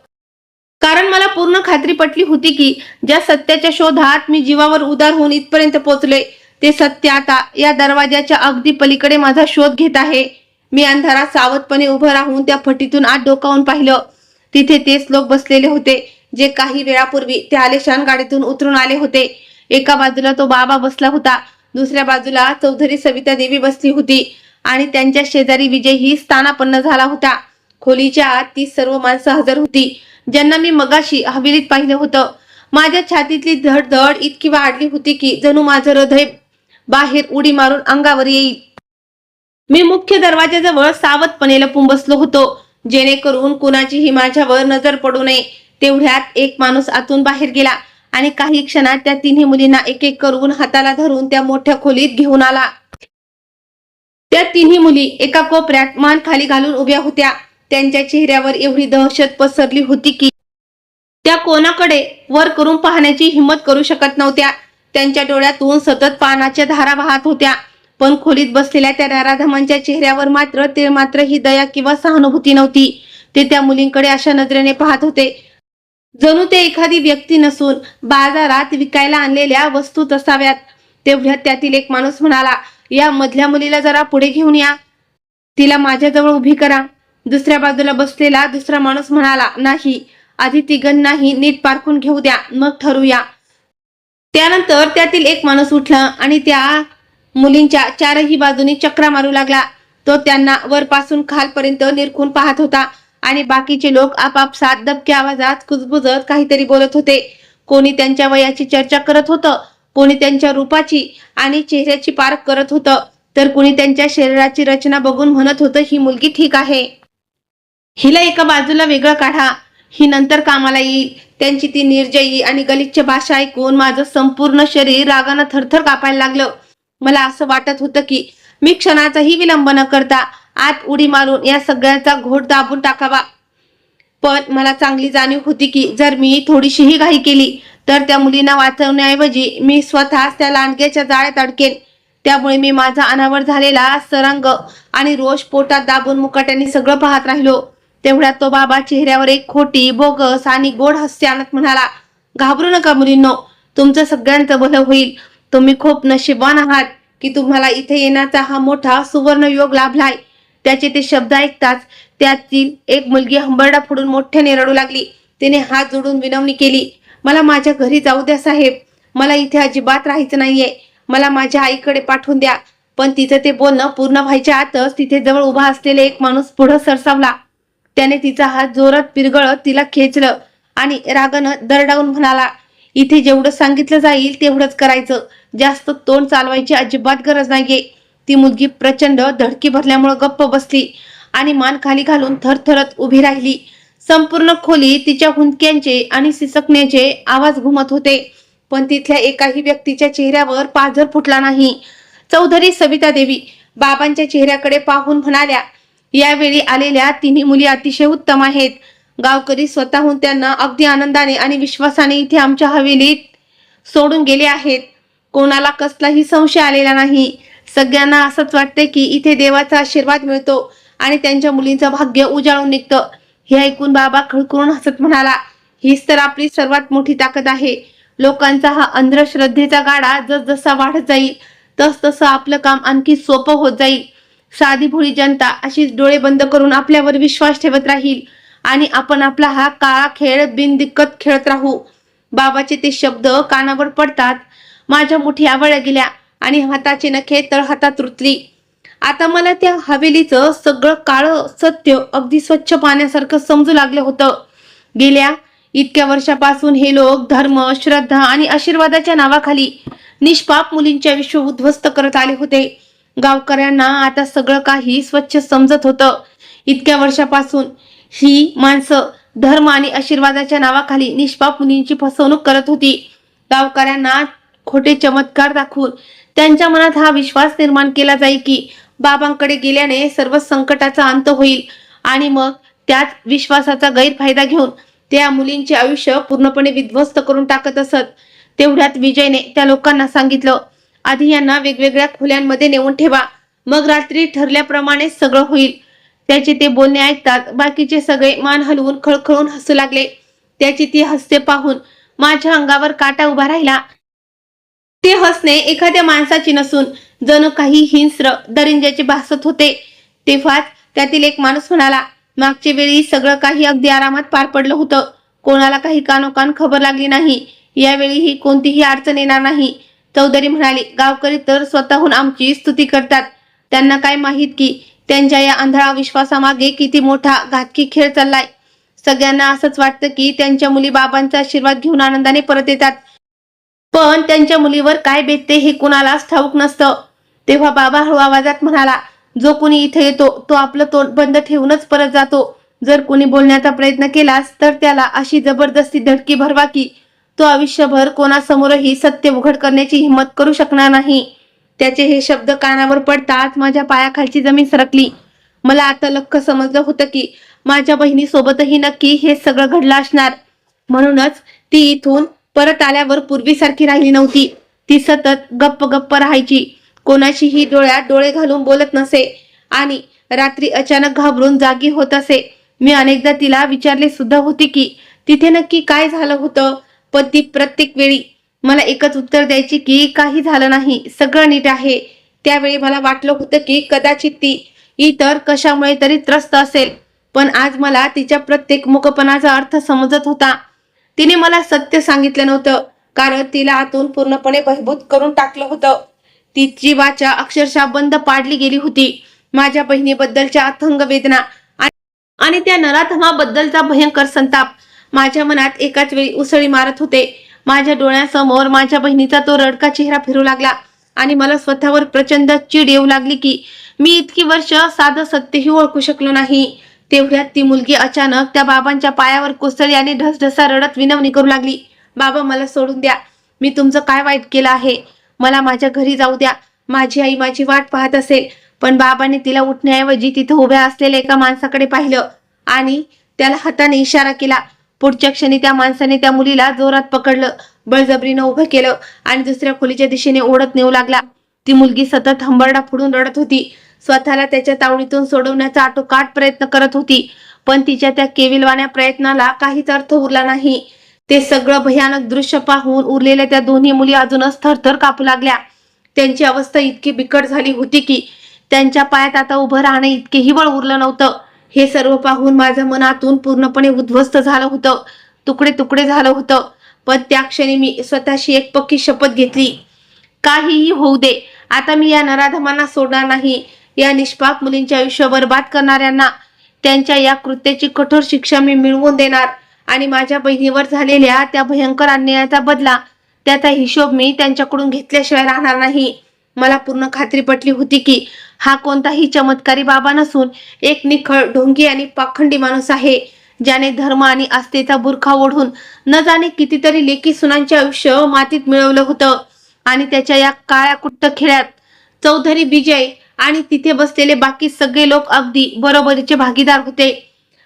कारण मला पूर्ण खात्री पटली होती की ज्या सत्याच्या शोधात मी जीवावर उदार होऊन इथपर्यंत पोहोचले, ते सत्य आता या दरवाजाच्या अगदी पलीकडे माझा शोध घेत आहे. मी अंधारात सावधपणे उभं राहून त्या फटीतून आत डोकावून पाहिलं. तिथे तेच लोक बसलेले होते जे काही वेळापूर्वी त्या आलिशान गाडीतून उतरून आले होते. एका बाजूला तो बाबा बसला होता, दुसऱ्या बाजूला चौधरी सविता देवी बसली होती आणि त्यांच्या शेजारी विजय ही स्थानापन्न झाला होता. खोलीच्या आत ती सर्व माणसं हजर होती ज्यांना मी मगाशी हवेलीत पाहिलं होतं. माझ्या छातीतली धडधड इतकी वाढली होती की जणू माझं हृदय बाहेर उडी मारून अंगावर येईल. मी मुख्य दरवाजाजवळ सावधपणे लपून बसलो होतो, जेणेकरून कुणाचीही माझ्यावर नजर पडू नये. तेवढ्यात एक माणूस आतून बाहेर गेला आणि काही क्षणात त्या तिन्ही मुलींना एक एक करून हाताला धरून त्या मोठ्या खोलीत घेऊन आला. त्या तिन्ही मुली एका कोपऱ्यात मान खाली घालून उभ्या होत्या. त्यांच्या चेहऱ्यावर एवढी दहशत पसरली होती की त्या कोणाकडे वर करून पाहण्याची हिंमत करू शकत नव्हत्या. त्यांच्या डोळ्यातून सतत पाण्याच्या धारा वाहत होत्या, पण खोलीत बसलेल्या त्या नराधमांच्या चेहऱ्यावर मात्र ही दया किंवा सहानुभूती नव्हती. ते त्या मुलींकडे अशा नजरेने पाहत होते जणू ते एखादी व्यक्ती नसून बाजारात विकायला आणलेल्या वस्तूच असाव्यात. तेवढ्यात त्यातील एक माणूस म्हणाला, या मधल्या मुलीला जरा पुढे घेऊन या, तिला माझ्याजवळ उभी करा. दुसऱ्या बाजूला बसलेला दुसरा माणूस म्हणाला, नाही, आधी तिघांनाही नीट पारखून घेऊ द्या, मग ठरवूया. त्यानंतर त्यातील एक माणूस उठला आणि त्या मुलींच्या चारही बाजूनी चक्रा मारू लागला. तो त्यांना वरपासून खालपर्यंत निरखून पाहत होता आणि बाकीचे लोक आपापसात दबक्या आवाजात कुजबुजत काहीतरी बोलत होते. कोणी त्यांच्या वयाची चर्चा करत होतं, कोणी त्यांच्या रूपाची आणि चेहऱ्याची पारख करत होतं, तर कोणी त्यांच्या शरीराची रचना बघून म्हणत होतं, ही मुलगी ठीक आहे, हिला एका बाजूला वेगळं काढा, ही नंतर कामाला येईल. त्यांची ती निर्जयी आणि गलिच्छ भाषा ऐकून माझं संपूर्ण शरीर रागानं थरथर कापायला लागलं. मला असं वाटत होतं की मी क्षणाचाही विलंब न करता आत उडी मारून या सगळ्यांचा घोट दाबून टाकावा. पण मला चांगली जाणीव होती की जर मी थोडीशीही घाई केली तर त्या मुलींना वाचवण्याऐवजी मी स्वतःच त्या लांडग्याच्या जाळ्यात अडकेन. त्यामुळे मी माझा अनावर झालेला सरंग आणि रोष पोटात दाबून मुकाट्याने सगळं पाहत राहिलो. तेवढ्यात तो बाबा चेहऱ्यावर एक खोटी, बोगस आणि गोड हास्य आणत म्हणाला, घाबरू नका मुलींनो, तुमचं सगळ्यांचं भलं होईल. तुम्ही खूप नशीबवान आहात की तुम्हाला इथे येण्याचा हा मोठा सुवर्ण योग लाभलाय. त्याचे ते शब्द ऐकताच त्यातील एक मुलगी हंबरडा फोडून मोठ्याने रडू लागली. तिने हात जोडून विनवणी केली, मला माझ्या घरी जाऊ द्या साहेब, मला इथे अजिबात राहायचं नाहीये, मला माझ्या आईकडे पाठवून द्या. पण तिचं ते बोलणं पूर्ण व्हायच्या आतच तिथे जवळ उभा असलेला एक माणूस पुढे सरसावला. त्याने तिचा हात जोरात पिरगळत तिला खेचलं आणि रागानं दरडावून म्हणाला, इथे जेवढं सांगितलं जाईल तेवढंच करायचं, जास्त तोंड चालवायची अजिबात गरज नाहीये. ती मुलगी प्रचंड धडकी भरल्यामुळे गप्प बसली आणि मान खाली घालून थरथरत उभी राहिली. संपूर्ण खोली तिच्या हुंदक्यांचे आणि सिसकण्याचे आवाज घुमत होते, पण तिथल्या एकाही व्यक्तीच्या चेहऱ्यावर पाझर फुटला नाही. चौधरी सविता देवी बाबांच्या चेहऱ्याकडे पाहून म्हणाल्या, यावेळी आलेल्या तिन्ही मुली अतिशय उत्तम आहेत. गावकरी स्वतःहून त्यांना अगदी आनंदाने आणि विश्वासाने इथे आमच्या हवेलीत सोडून गेले आहेत. कोणाला कसलाही संशय आलेला नाही. सगळ्यांना असंच वाटते की इथे देवाचा आशीर्वाद मिळतो आणि त्यांच्या मुलींचं भाग्य उजाळून निघतं. हे ऐकून बाबा खळखळून हसत म्हणाला, हीच तर आपली सर्वात मोठी ताकद आहे. लोकांचा हा अंधश्रद्धेचा गाडा जसजसा वाढत जाईल तसतसं आपलं काम आणखी सोपं होत जाईल. साधी भोळी जनता अशीच डोळे बंद करून आपल्यावर विश्वास ठेवत राहील आणि आपण आपला हा काळा खेळ बिनदिक्कत खेळत राहू. बाबाचे ते शब्द कानावर पडतात माझ्या मुठी आवळल्या गेल्या आणि हाताची नखे तळहातात रुतली. आता मला त्या हवेलीचं सगळं काळं सत्य अगदी स्वच्छ पाण्यासारखं समजू लागलं होतं. गेल्या इतक्या वर्षापासून हे लोक धर्म, श्रद्धा आणि आशीर्वादाच्या नावाखाली निष्पाप मुलींचे आयुष्य उद्ध्वस्त करत आले होते. गावकऱ्यांना आता सगळं काही स्वच्छ समजत होतं. इतक्या वर्षापासून ही माणसं धर्म आणि आशीर्वादाच्या नावाखाली निष्पाप मुलींची फसवणूक करत होती. गावकऱ्यांना खोटे चमत्कार दाखवून त्यांच्या मनात हा विश्वास निर्माण केला जाई की बाबांकडे गेल्याने सर्व संकटाचा अंत होईल आणि मग त्याच विश्वासाचा गैरफायदा घेऊन त्या मुलींचे आयुष्य पूर्णपणे विध्वस्त करून टाकत असत. तेवढ्यात विजयने त्या लोकांना सांगितलं, आधी यांना वेगवेगळ्या खोल्यांमध्ये नेऊन ठेवा, मग रात्री ठरल्याप्रमाणे सगळं होईल. त्याचे ते बोलणे ऐकतात बाकीचे सगळे मान हलवून खळखळून हसू लागले. त्याची ती हास्य पाहून माझ्या अंगावर काटा उभा राहिला. ते हसणे एखाद्या माणसाची नसून जणू काही हिंस्र दरिंजाचे भासत होते. तेव्हाच त्यातील एक माणूस म्हणाला, मागच्या वेळी सगळं काही अगदी आरामात पार पडलं होतं, कोणाला काही कानोकान खबर लागली नाही. यावेळीही कोणतीही अडचण येणार नाही. चौधरी म्हणाले, गावकरी तर स्वतःहून आमची स्तुती करतात. त्यांना काय माहित की त्यांच्या या आंधळा विश्वासामागे किती मोठा घातकी खेळ चाललाय. सगळ्यांना असंच वाटतं की त्यांच्या मुली बाबांचा आशीर्वाद घेऊन आनंदाने परत येतात, पण त्यांच्या मुलीवर काय बेतते हे कुणालाच ठाऊक नसतं. तेव्हा बाबा हळू आवाजात म्हणाला, जो कुणी इथे येतो तो आपलं तोंड बंद ठेवूनच परत जातो. जर कुणी बोलण्याचा प्रयत्न केलास तर त्याला अशी जबरदस्ती धडकी भरवा की तो आयुष्यभर कोणासमोरही सत्य उघड करण्याची हिंमत करू शकणार नाही. त्याचे हे शब्द कानावर पडताच माझ्या पायाखालची जमीन सरकली. मला आता लख्ख समजलं होतं की माझ्या बहिणीसोबतही नक्की हे सगळं घडलं असणार. म्हणूनच ती इथून परत आल्यावर पूर्वीसारखी राहिली नव्हती. ती सतत गप्प गप्प राहायची, कोणाशीही डोळ्यात डोळे घालून बोलत नसे आणि रात्री अचानक घाबरून जागी होत असे. मी अनेकदा तिला विचारले सुद्धा होते की तिथे नक्की काय झालं होतं, पण ती प्रत्येक वेळी मला एकच उत्तर द्यायची की काही झालं नाही, सगळं नीट आहे. त्यावेळी मला वाटलं होतं की कदाचित ती इतर कशामुळे तरी त्रस्त असेल, पण आज मला तिच्या प्रत्येक मुकपणाचा अर्थ समजत होता. तिने मला सत्य सांगितलं नव्हतं, कारण तिला आतून पूर्णपणे भयभूत करून टाकलं होतं. तिची वाचा अक्षरशः बंद पाडली गेली होती. माझ्या बहिणीबद्दलच्या अथंग वेदना आणि त्या नराधमाबद्दलचा भयंकर संताप माझ्या मनात एकाच वेळी उसळी मारत होते. माझ्या डोळ्यासमोर माझ्या बहिणीचा तो रडका चेहरा फिरू लागला आणि मला स्वतःवर प्रचंड चीड येऊ लागली की मी इतकी वर्ष साधं सत्यही ओळखू शकलो नाही. तेवढ्यात ती मुलगी अचानक त्या बाबांच्या पायावर कोसळली आणि ढसढसा रडत विनवणी करू लागली, बाबा मला सोडून द्या, मी तुमचं काय वाईट केलं आहे, मला माझ्या घरी जाऊ द्या. माझी आई माझी वाट पाहत असेल. पण बाबांनी तिला उठण्याऐवजी तिथे उभ्या असलेल्या एका माणसाकडे पाहिलं आणि त्याला हाताने इशारा केला. पुढच्या क्षणी त्या माणसाने त्या मुलीला जोरात पकडलं, बळजबरीनं उभं केलं आणि दुसऱ्या खोलीच्या दिशेने ओढत नेऊ लागला. ती मुलगी सतत हंबरडा फोडून रडत होती, स्वतःला त्याच्या तावडीतून सोडवण्याचा आटोकाट प्रयत्न करत होती. पण तिच्या त्या केविलवाण्या प्रयत्नाला काहीच अर्थ उरला नाही. ते सगळं भयानक दृश्य पाहून उरलेल्या त्या दोन्ही मुली अजूनच थरथर कापू लागल्या. त्यांची अवस्था इतकी बिकट झाली होती की त्यांच्या पायात आता उभं राहणं इतकेही बळ उरलं नव्हतं. हे सर्व पाहून माझं मनातून पूर्णपणे उद्ध्वस्त झालं होतं, तुकडे तुकडे झालं होतं. पण त्या क्षणी मी स्वतःशी एक पक्की शपथ घेतली, काहीही होऊ दे, आता मी या नराधमांना सोडणार नाही. या निष्पाप मुलींचे आयुष्य बर्बाद करणाऱ्यांना त्यांच्या या कृत्याची कठोर शिक्षा मी मिळवून देणार आणि माझ्या बहिणीवर झालेल्या त्या भयंकर अन्यायाचा बदला, त्याचा हिशोब मी त्यांच्याकडून घेतल्याशिवाय राहणार नाही. मला पूर्ण खात्री पटली होती की हा कोणताही चमत्कारी बाबा नसून एक निखळ ढोंगी आणि पाखंडी माणूस आहे, ज्याने धर्म आणि आस्थेचा बुरखा ओढून न जाणे कितीतरी लेकी सुनांचे आयुष्य मातीत मिळवलं होतं. आणि त्याच्या या काळ्या कुट्ट खेळात चौधरी विजय आणि तिथे बसलेले बाकी सगळे लोक अगदी बरोबरीचे भागीदार होते.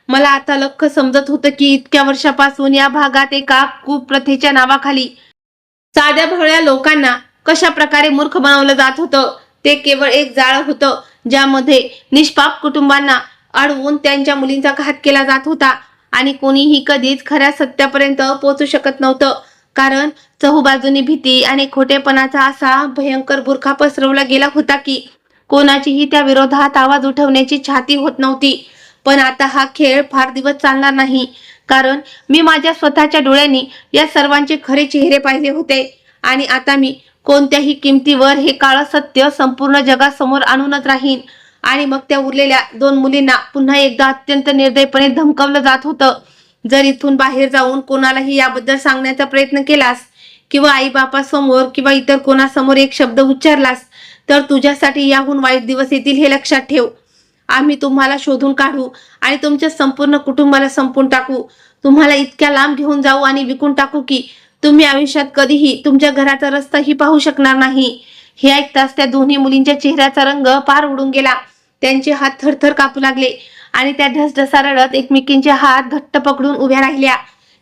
मला आता लख्ख समजत होतं की इतक्या वर्षापासून या भागात एका कुप्रथेच्या नावाखाली साध्या भोळ्या लोकांना कशा प्रकारे मूर्ख बनवलं जात होतं. ते केवळ एक जाळं होतं ज्यामध्ये निष्पाप कुटुंबांना अडवून त्यांच्या मुलींचा घात केला जात होता आणि कोणीही कधीच खऱ्या सत्यापर्यंत पोहोचू शकत नव्हतं, कारण चहूबाजूनी भीती आणि खोटेपणाचा असा भयंकर बुरखा पसरवला गेला होता की कोणाचीही त्या विरोधात आवाज उठवण्याची छाती होत नव्हती. पण आता हा खेळ फार दिवस चालणार नाही, कारण मी माझ्या स्वतःच्या डोळ्यांनी या सर्वांचे खरे चेहरे पाहिले होते आणि आता मी कोणत्याही किमतीवर हे काळं सत्य संपूर्ण जगासमोर आणूनच राहीन. आणि मग त्या उरलेल्या दोन मुलींना पुन्हा एकदा अत्यंत निर्दयपणे धमकावलं जात होतं, जर इथून बाहेर जाऊन कोणालाही याबद्दल सांगण्याचा प्रयत्न केलास किंवा आई बापासमोर किंवा इतर कोणासमोर एक शब्द उच्चारलास तर तुझ्यासाठी याहून वाईट दिवस येतील, हे लक्षात ठेव. आम्ही तुम्हाला शोधून काढू आणि तुमच्या संपूर्ण कुटुंबाला संपून टाकू. तुम्हाला इतक्या लांब घेऊन जाऊ आणि विकून टाकू की तुम्ही आयुष्यात कधीही तुमच्या घराचा रस्ताही पाहू शकणार नाही. हे ऐकताच त्या दोन्ही मुलींच्या चेहऱ्याचा रंग पार उडून गेला. त्यांचे हात थरथर कापू लागले आणि त्या ढसढसा रडत एकमेकींचे हात घट्ट पकडून उभ्या राहिल्या.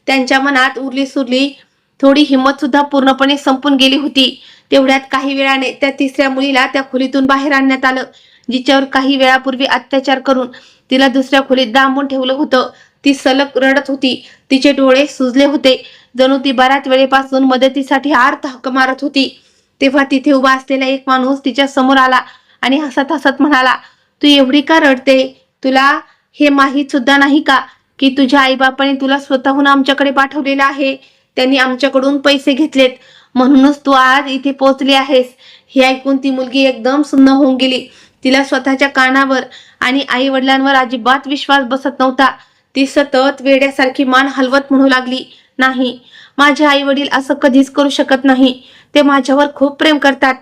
त्यांच्या मनात उरली सुरली थोडी हिंमत सुद्धा पूर्णपणे संपून गेली होती. तेवढ्यात काही वेळाने त्या तिसऱ्या मुलीला त्या खोलीतून बाहेर आणण्यात आलं, जिच्यावर काही वेळापूर्वी अत्याचार करून तिला दुसऱ्या खोलीत डांबून ठेवलं होतं. ती सलग रडत होती. तिचे डोळे सुजले होते, जणू ती बऱ्याच वेळेपासून मदतीसाठी आर्त हाक मारत होती. तेव्हा तिथे उभा असलेला एक माणूस तिच्या समोर आला आणि हसत हसत म्हणाला, तू एवढी का रडते? तुला हे माहीत सुद्धा नाही का की तुझ्या आईबापाने तुला स्वतःहून आमच्याकडे पाठवलेलं आहे? त्यांनी आमच्याकडून पैसे घेतलेत, म्हणूनच तू आज इथे पोहोचली आहेस. हे ऐकून ती मुलगी एकदम सुन्न होऊन गेली. तिला स्वतःच्या कानावर आणि आई वडिलांवर अजिबात विश्वास बसत नव्हता. ती सतत वेड्यासारखी मान हलवत म्हणू लागली, नाही, माझे आई वडील असं कधीच करू शकत नाही. ते माझ्यावर खूप प्रेम करतात.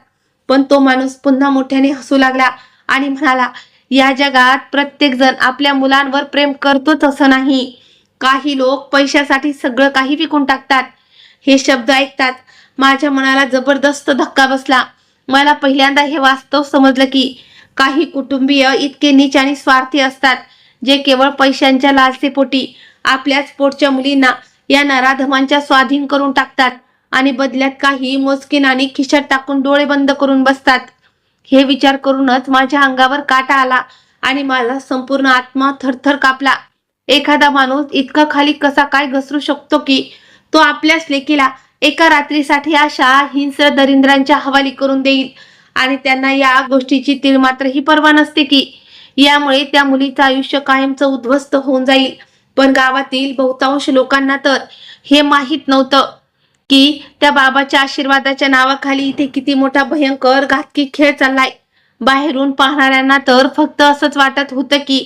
पण तो माणूस पुन्हा मोठ्याने हसू लागला आणि म्हणाला, या जगात प्रत्येक जण आपल्या मुलांवर प्रेम करतोच असं नाही. काही लोक पैशासाठी सगळं काही विकून टाकतात. हे शब्द ऐकतात माझ्या मनाला जबरदस्त धक्का बसला. मला पहिल्यांदा हे वास्तव समजलं की काही कुटुंबीय इतके नीच आणि स्वार्थी असतात, जे केवळ पैशांच्या लालसेपोटी आपल्याच पोटच्या मुलींना या नराधमांच्या स्वाधीन करून टाकतात आणि बदल्यात काही मोजकीन आणि खिशात टाकून डोळे बंद करून बसतात. हे विचार करूनच माझ्या अंगावर काटा आला आणि माझा संपूर्ण आत्मा थरथर कापला. एखादा माणूस इतका खाली कसा काय घसरू शकतो की तो आपल्याच लेकीला एका रात्रीसाठी अशा हिंस्र दरिंद्रांच्या हवाली करून देईल आणि त्यांना या गोष्टीची तीळ मात्रही पर्वा नसते की यामुळे त्या मुलीचं आयुष्य कायमचं उद्ध्वस्त होऊन जाईल. पण गावातील बहुतांश लोकांना तर हे माहीत नव्हतं की त्या बाबाच्या आशीर्वादाच्या नावाखाली इथे किती मोठा भयंकर घातकी खेळ चाललाय. बाहेरून पाहणाऱ्यांना तर फक्त असंच वाटत होतं की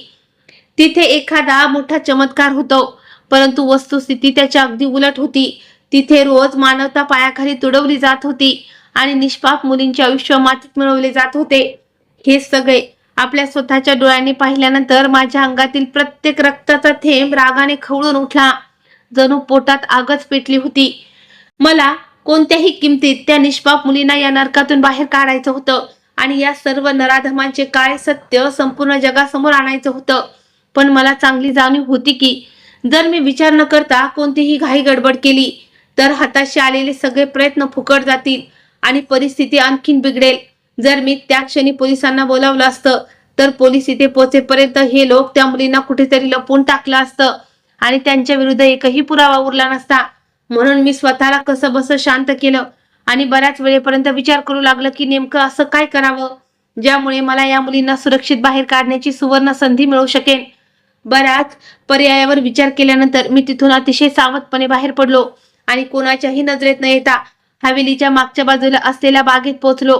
तिथे एखादा मोठा चमत्कार होतो, परंतु वस्तुस्थिती त्याच्या अगदी उलट होती. तिथे रोज मानवता पायाखाली तुडवली जात होती आणि निष्पाप मुलींचे आयुष्य मातीत मिळवले जात होते. हे सगळे आपल्या स्वतःच्या डोळ्यांनी पाहिल्यानंतर माझ्या अंगातील प्रत्येक रक्ताचा थेंब रागाने खवळून उठला. जणू पोटात आगच पेटली होती. मला कोणत्याही किमतीत त्या निष्पाप मुलींना या नरकातून बाहेर काढायचं होतं आणि या सर्व नराधमांचे काळे सत्य संपूर्ण जगासमोर आणायचं होतं. पण मला चांगली जाणीव होती की जर मी विचार न करता कोणतीही घाई गडबड केली तर हाताशी आलेले सगळे प्रयत्न फुकट जातील आणि परिस्थिती आणखीन बिघडेल. जर मी त्या क्षणी पोलिसांना बोलावलं असतं तर पोलीस इथे पोहोचेपर्यंत हे लोक त्या मुलींना कुठेतरी लपवून टाकलं असतं आणि त्यांच्या विरुद्ध एकही पुरावा उरला नसता. म्हणून मी स्वतःला कसं बसं शांत केलं आणि बऱ्याच वेळेपर्यंत विचार करू लागलं की नेमकं असं काय करावं ज्यामुळे मला या मुलींना सुरक्षित बाहेर काढण्याची सुवर्ण संधी मिळू शकेल. बऱ्याच पर्यायावर विचार केल्यानंतर मी तिथून अतिशय सावधपणे बाहेर पडलो आणि कोणाच्याही नजरेत न येता हवेलीच्या मागच्या बाजूला असलेल्या बागेत पोहोचलो.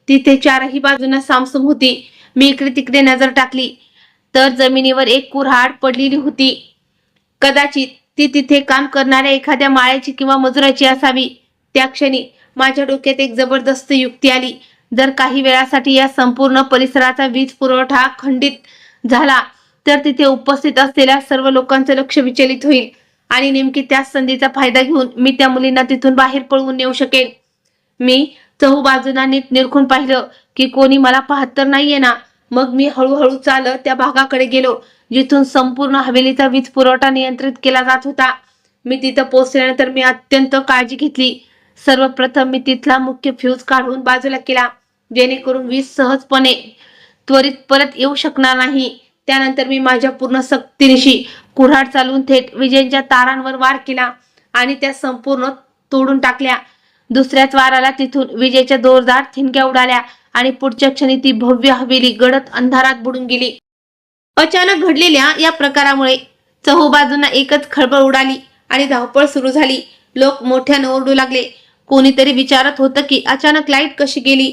तिथे चारही बाजूंना सामसूम होती. मी इकडे तिकडे नजर टाकली तर जमिनीवर एक कुऱ्हाड पडलेली होती. कदाचित ती तिथे काम करणाऱ्या एखाद्या माळ्याची किंवा मजुराची असावी. त्या क्षणी माझ्या डोक्यात एक जबरदस्त युक्ती आली. जर काही वेळासाठी या संपूर्ण परिसराचा वीज पुरवठा खंडित झाला तर तिथे उपस्थित असलेल्या सर्व लोकांचं लक्ष विचलित होईल आणि नेमकी त्याच संधीचा फायदा घेऊन मी त्या मुलींना तिथून बाहेर पळवून नेऊ शकेन. मी चहूबाजूंना नीट निरखून पाहिलं की कोणी मला पाहत तर नाहीये ना. मग मी हळूहळू चालत त्या भागाकडे गेलो जिथून संपूर्ण हवेलीचा वीज पुरवठा नियंत्रित केला जात होता. मी तिथं पोहोचल्यानंतर मी अत्यंत काळजी घेतली. सर्वप्रथम मी तिथला मुख्य फ्यूज काढून बाजूला केला जेणेकरून वीज सहजपणे त्वरित परत येऊ शकणार नाही. त्यानंतर मी माझ्या पूर्ण शक्तीनिशी कुऱ्हाड चालवून थेट विजेच्या तारांवर वार केला आणि त्या संपूर्ण तोडून टाकल्या. दुसऱ्याच वाराला तिथून विजेच्या जोरदार ठिणग्या उडाल्या आणि पुढच्या क्षणी ती भव्य हवेली गडद अंधारात बुडून गेली. अचानक घडलेल्या या प्रकारामुळे चहूबाजूंना एकच खळबळ उडाली आणि धावपळ सुरू झाली. लोक मोठ्यानं ओरडू लागले. कोणीतरी विचारत होतं की अचानक लाईट कशी गेली,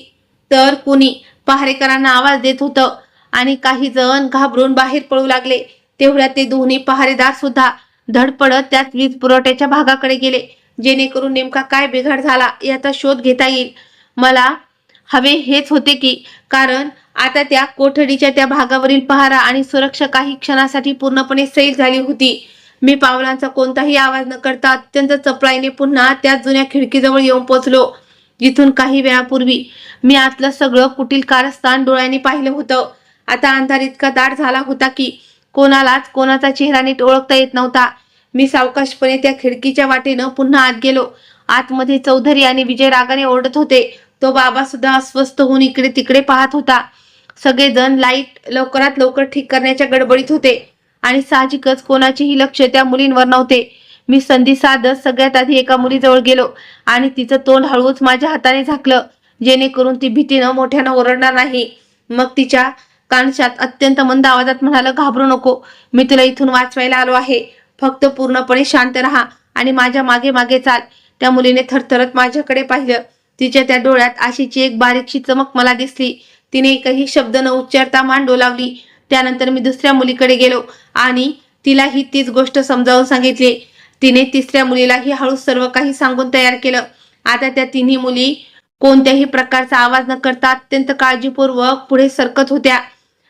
तर कोणी पहारेकरांना आवाज देत होतं आणि काही जण घाबरून बाहेर पळू लागले. तेवढ्यात ते दोन्ही पहारेदार सुद्धा धडपडत त्याच वीज पुरवठ्याच्या भागाकडे गेले जेणेकरून नेमका काय बिघाड झाला याचा शोध घेता येईल. मला हवे हेच होते की, कारण आता त्या कोठडीच्या त्या भागावरील पहारा आणि सुरक्षा काही क्षणासाठी पूर्णपणे सैल झाली होती. मी पावलांचा कोणताही आवाज न करता अत्यंत चपळाईने पुन्हा त्या जुन्या खिडकीजवळ येऊन पोहोचलो, जिथून काही वेळापूर्वी मी आतलं सगळं कुटील कारस्थान डोळ्यांनी पाहिलं होतं. आता अंधार इतका दाट झाला होता की कोणालाच कोणाचा चेहरा नीट ओळखता येत नव्हता. मी सावकाशपणे त्या खिडकीच्या वाटेनं पुन्हा आत गेलो. आतमध्ये चौधरी आणि विजय रागाने ओरडत होते. तो बाबा सुद्धा अस्वस्थ होऊन इकडे तिकडे पाहत होता. सगळेजण लाईट लवकरात लवकर ठीक करण्याच्या गडबडीत होते आणि साहजिकच कोणाचेही लक्ष त्या मुलींवर नव्हते. मी संधी साधत सगळ्यात आधी एका मुलीजवळ गेलो आणि तिचं तोंड हळूच माझ्या हाताने झाकलं, जेणेकरून ती भीतीनं मोठ्यानं ओरडणार नाही. मग तिच्या कानशात अत्यंत मंद आवाजात म्हणालं, घाबरू नको, मी तुला इथून वाचवायला आलो आहे. फक्त पूर्णपणे शांत राहा आणि माझ्या मागे मागे चाल. त्या मुलीने थरथरत माझ्याकडे पाहिलं. तिच्या त्या डोळ्यात आशेची एक बारीकशी चमक मला दिसली. तिने एकही शब्द न उच्चारता मान डोलावली. त्यानंतर मी दुसऱ्या मुलीकडे गेलो आणि तिलाही तीच गोष्ट समजावून सांगितली. तिने तिसऱ्या मुलीलाही हळूच सर्व काही सांगून तयार केलं. आता त्या तिन्ही मुली कोणत्याही प्रकारचा आवाज न करता अत्यंत काळजीपूर्वक पुढे सरकत होत्या.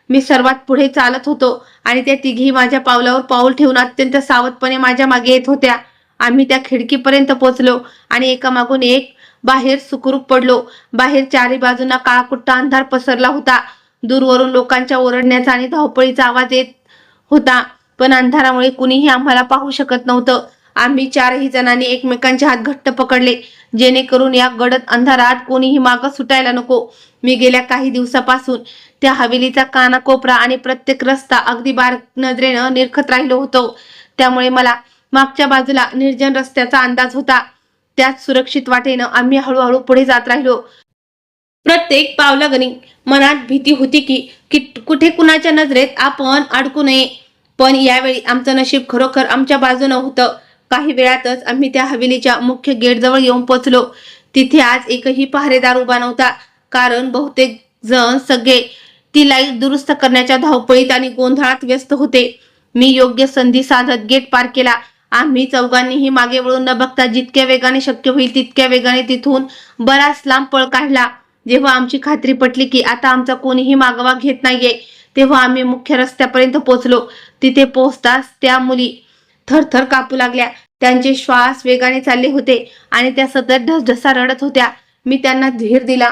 मी सर्वात पुढे चालत होतो आणि त्या तिघी माझ्या पावलावर पाऊल ठेवून अत्यंत सावधपणे माझ्या मागे येत होत्या. आम्ही त्या खिडकीपर्यंत पोहोचलो आणि एकामागून एक बाहेर सुखरूप पडलो. बाहेर चारी बाजूंना काळाकुट्ट अंधार पसरला होता. दूरवरून लोकांच्या ओरडण्याचा आणि धावपळीचा आवाज येत होता, पण अंधारामुळे कुणीही आम्हाला पाहू शकत नव्हतं. आम्ही चारही जणांनी एकमेकांचे हात घट्ट पकडले, जेणेकरून या गडद अंधारात कोणीही मागं सुटायला नको. मी गेल्या काही दिवसापासून त्या हवेलीचा कानाकोपरा आणि प्रत्येक रस्ता अगदी बारीक नजरेनं निरखत राहिलो होतो. त्यामुळे मला मागच्या बाजूला निर्जन रस्त्याचा अंदाज होता. त्याच सुरक्षित वाटेनं आम्ही हळूहळू पुढे जात राहिलो. प्रत्येक पावलागणी मनात भीती होती की कुठे कुणाच्या नजरेत आपण अडकू नये. पण यावेळी आमचं नशीब खरोखर आमच्या बाजूनं होतं. काही वेळातच आम्ही त्या हवेलीच्या मुख्य गेटजवळ येऊन पोहोचलो. तिथे आज एकही पहारेदार उभा नव्हता, कारण बहुतेक जण सगळे ती लाईट दुरुस्त करण्याच्या धावपळीत आणि गोंधळात व्यस्त होते. मी योग्य संधी साधत गेट पार केला. आम्ही चौघांनीही मागे वळून न बघता जितक्या वेगाने शक्य होईल तितक्या वेगाने तिथून बराच लांब पळ काढला. जेव्हा आमची खात्री पटली की आता आमचा कोणीही मागोवा घेत नाहीये, तेव्हा आम्ही मुख्य रस्त्यापर्यंत पोहोचलो. तिथे पोहोचताच त्या मुली थरथर कापू लागल्या. त्यांचे श्वास वेगाने चालले होते आणि त्या सतत ढसढसा रडत होत्या. मी त्यांना धीर दिला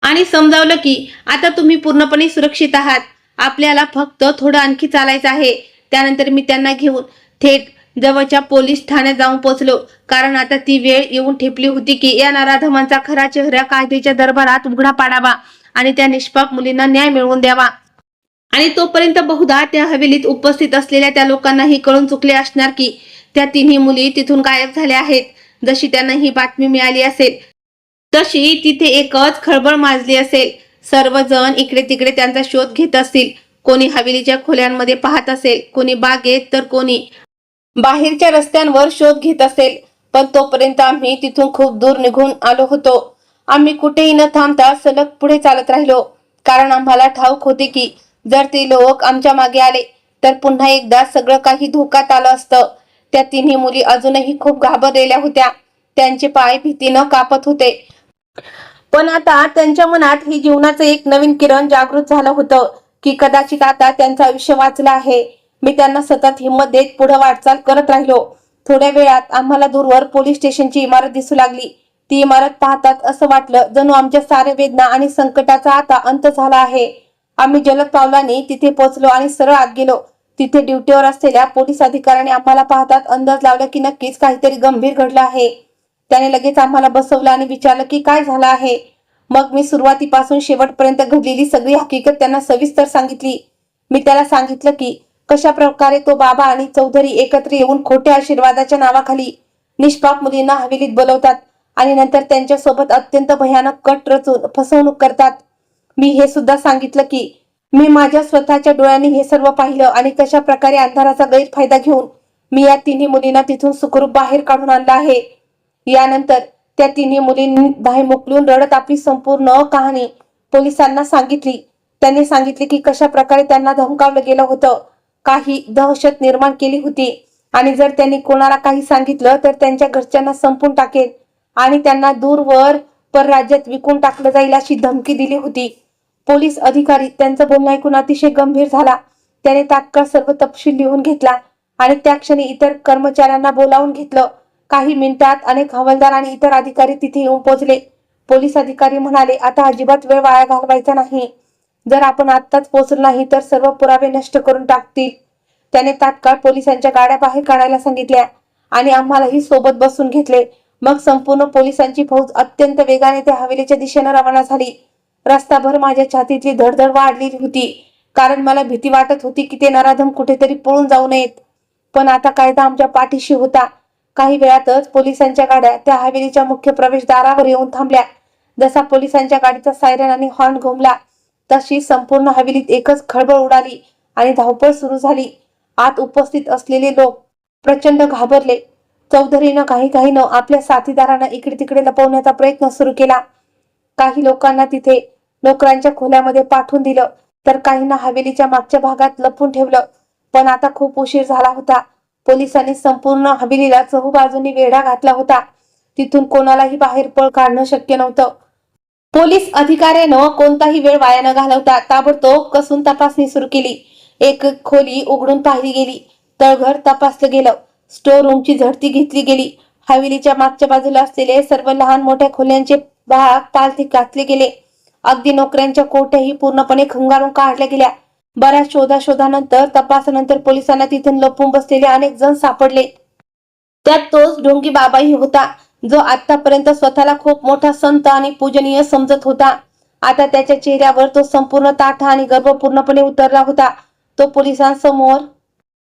आणि समजावलं की आता तुम्ही पूर्णपणे सुरक्षित आहात. आपल्याला फक्त थोडं आणखी चालायचं आहे. त्यानंतर मी त्यांना घेऊन थेट जवळच्या पोलीस ठाण्यात जाऊन पोहोचलो, कारण आता ती वेळ येऊन ठेपली होती की या नराधमांचा खरा चेहरा कायद्याच्या दरबारात उघडा पाडावा आणि त्या निष्पाप मुलींना न्याय मिळवून द्यावा. आणि तोपर्यंत बहुधा त्या हवेलीत उपस्थित असलेल्या त्या लोकांनाही कळून चुकले असणार की त्या तिन्ही मुली तिथून गायब झाल्या आहेत. जशी त्यांना ही बातमी मिळाली असेल तशी तिथे एकच खळबळ माजली असेल. सर्वजण इकडे तिकडे त्यांचा शोध घेत असतील. कोणी हवेलीच्या खोल्यांमध्ये पाहत असेल, कोणी बागेत, तर कोणी बाहेरच्या रस्त्यांवर शोध घेत असेल. पण तोपर्यंत आम्ही तिथून खूप दूर निघून आलो होतो. आम्ही कुठेही न थांबता सलग पुढे चालत राहिलो, कारण आम्हाला ठाऊक होते की जर ते लोक आमच्या मागे आले तर पुन्हा एकदा सगळं काही धोक्यात आलं असतं. त्या तिन्ही मुली अजूनही खूप घाबरलेल्या होत्या. त्यांचे पाय भीतीनं कापत होते, पण आता त्यांच्या मनात ही जीवनाचं एक नवीन किरण जागृत झालं होतं की कदाचित आता त्यांचं आयुष्य वाचलं आहे. मी त्यांना सतत हिंमत देत पुढे वाटचाल करत राहिलो. थोड्या वेळात आम्हाला दूरवर पोलीस स्टेशनची इमारत दिसू लागली. ती इमारत पाहताच असं वाटलं जणू आमच्या साऱ्या वेदना आणि संकटाचा आता अंत झाला आहे. आम्ही जलद पावलांनी तिथे पोहोचलो आणि सरळ आत गेलो. तिथे ड्युटीवर असलेल्या पोलीस अधिकाऱ्याने आम्हाला पाहताच अंदाज लावला की नक्कीच काहीतरी गंभीर घडलं आहे. त्याने लगेच आम्हाला बसवलं आणि विचारलं की काय झालं आहे. मग मी सुरुवातीपासून शेवटपर्यंत घडलेली सगळी हकीकत त्यांना सविस्तर सांगितली. मी त्याला सांगितलं की कशा प्रकारे तो बाबा आणि चौधरी एकत्र येऊन खोट्या आशीर्वादाच्या नावाखाली निष्पाप मुलींना हवेलीत बोलवतात आणि नंतर त्यांच्या सोबत अत्यंत भयानक कट रचून फसवणूक करतात. मी हे सुद्धा सांगितलं की मी माझ्या स्वतःच्या डोळ्यांनी हे सर्व पाहिलं आणि कशा प्रकारे अंधाराचा गैरफायदा घेऊन मी या तिन्ही मुलींना तिथून सुखरूप बाहेर काढून आणलं आहे. यानंतर त्या तिन्ही मुलींनी दाही मोकलून रडत आपली संपूर्ण कहाणी पोलिसांना सांगितली. त्यांनी सांगितले की कशा प्रकारे त्यांना धमकावलं गेलं होतं, काही दहशत निर्माण केली होती आणि जर त्यांनी कोणाला काही सांगितलं तर त्यांच्या घरच्यांना संपून टाकेल आणि त्यांना दूरवर परराज्यात विकून टाकलं जाईल अशी धमकी दिली होती. पोलीस अधिकारी त्यांचं बोलणं ऐकून अतिशय गंभीर झाला. त्याने तात्काळ सर्व तपशील लिहून घेतला आणि त्या क्षणी इतर कर्मचाऱ्यांना बोलावून घेतलं. काही मिनिटात अनेक हवालदार आणि इतर अधिकारी तिथे येऊन पोहोचले. पोलीस अधिकारी म्हणाले, आता अजिबात वेळ वाया घालवायचा नाही. जर आपण आत्ताच पोहोचलो नाही तर सर्व पुरावे नष्ट करून टाकतील. त्याने तात्काळ पोलिसांच्या गाड्या बाहेर काढायला सांगितल्या आणि आम्हालाही सोबत बसून घेतले. मग संपूर्ण पोलिसांची फौज अत्यंत वेगाने त्या हवेलीच्या दिशेने रवाना झाली. रस्ताभर माझ्या छातीतली धडधड वाढलेली होती, कारण मला भीती वाटत होती की ते नराधम कुठेतरी पळून जाऊ नयेत. पण आता कायदा आमच्या पाठीशी होता. काही वेळातच पोलिसांच्या गाड्या त्या हवेलीच्या मुख्य प्रवेशद्वारावर येऊन थांबल्या. जसा पोलिसांच्या गाडीचा सायरन आणि हॉर्न घुमला तशी संपूर्ण हवेलीत एकच खळबळ उडाली आणि धावपळ सुरू झाली. आत उपस्थित असलेले लोक प्रचंड घाबरले. चौधरीनं घाईघाईनं आपल्या साथीदारांना इकडे तिकडे लपवण्याचा प्रयत्न सुरू केला. काही लोकांना तिथे नोकरांच्या खोल्यामध्ये पाठवून दिलं, तर काहींना हवेलीच्या मागच्या भागात लपवून ठेवलं. पण आता खूप उशीर झाला होता. पोलिसांनी संपूर्ण हवेलीला चहूबाजूंनी वेढा घातला होता. तिथून कोणालाही बाहेर पळ काढणं शक्य नव्हतं. पोलीस अधिकाऱ्यानं कोणताही वेळ वाया न घालवता ताबडतोब कसून तपासणी सुरू केली. एक खोली उघडून पाहिली गेली. तळघर तपासलं गेलं. स्टोर रूमची झडती घेतली गेली. हवेलीच्या मागच्या बाजूला असलेले सर्व लहान मोठ्या खोल्यांचे भाग पालथी घातले गेले. अगदी नोकऱ्यांच्या कोठ्याही पूर्णपणे खंगारून काढल्या गेल्या. बऱ्याच शोधानंतर तपासानंतर पोलिसांना तिथून लपून बसलेले अनेक जण सापडले. त्यात तोच ढोंगी बाबाही होता, जो आतापर्यंत स्वतःला खूप मोठा संत आणि पूजनीय समजत होता. आता त्याच्या चेहऱ्यावर तो संपूर्ण ताठा आणि गर्व पूर्णपणे उतरला होता. तो पोलिसांसमोर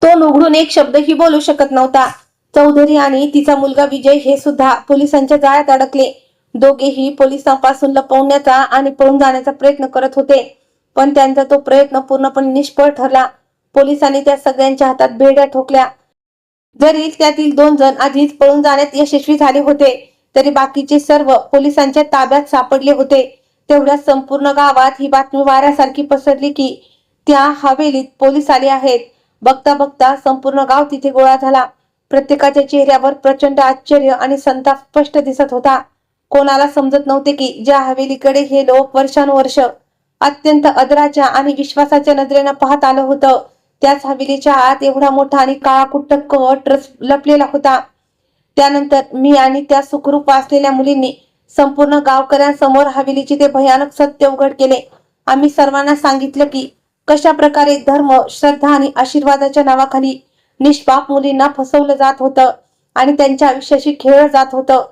तोंड उघडून एक शब्दही बोलू शकत नव्हता. चौधरी आणि तिचा मुलगा विजय हे सुद्धा पोलिसांच्या जाळ्यात अडकले. दोघेही पोलिसांपासून लपवण्याचा आणि पळून जाण्याचा प्रयत्न करत होते, पण त्यांचा तो प्रयत्न पूर्णपणे निष्फळ ठरला. पोलिसांनी त्या सगळ्यांच्या हातात बेड्या ठोकल्या. जरी त्यातील 2 जण आधीच पळून जाण्यात यशस्वी झाले होते, तरी बाकीचे सर्व पोलिसांच्या ताब्यात सापडले होते. तेवढ्या संपूर्ण गावात ही बातमी वाऱ्यासारखी पसरली की त्या हवेलीत पोलीस आले आहेत. बघता बघता संपूर्ण गाव तिथे गोळा झाला. प्रत्येकाच्या चेहऱ्यावर प्रचंड आश्चर्य आणि संताप स्पष्ट दिसत होता. कोणाला समजत नव्हते की ज्या हवेलीकडे हे लोक वर्षानुवर्ष अत्यंत आदराच्या आणि विश्वासाच्या नजरेनं पाहत आलं होतं, त्याच हवेलीच्या आत एवढा मोठा आणि काळाकुट्ट कट लपलेला होता. त्यानंतर मी आणि त्या सुखरूप असलेल्या मुलींनी संपूर्ण गावकऱ्यांसमोर हवेलीचे ते भयानक सत्य उघड केले. आम्ही सर्वांना सांगितलं की कशा प्रकारे धर्म, श्रद्धा आणि आशीर्वादाच्या नावाखाली निष्पाप मुलींना फसवलं जात होतं आणि त्यांच्या आयुष्याशी खेळलं जात होतं.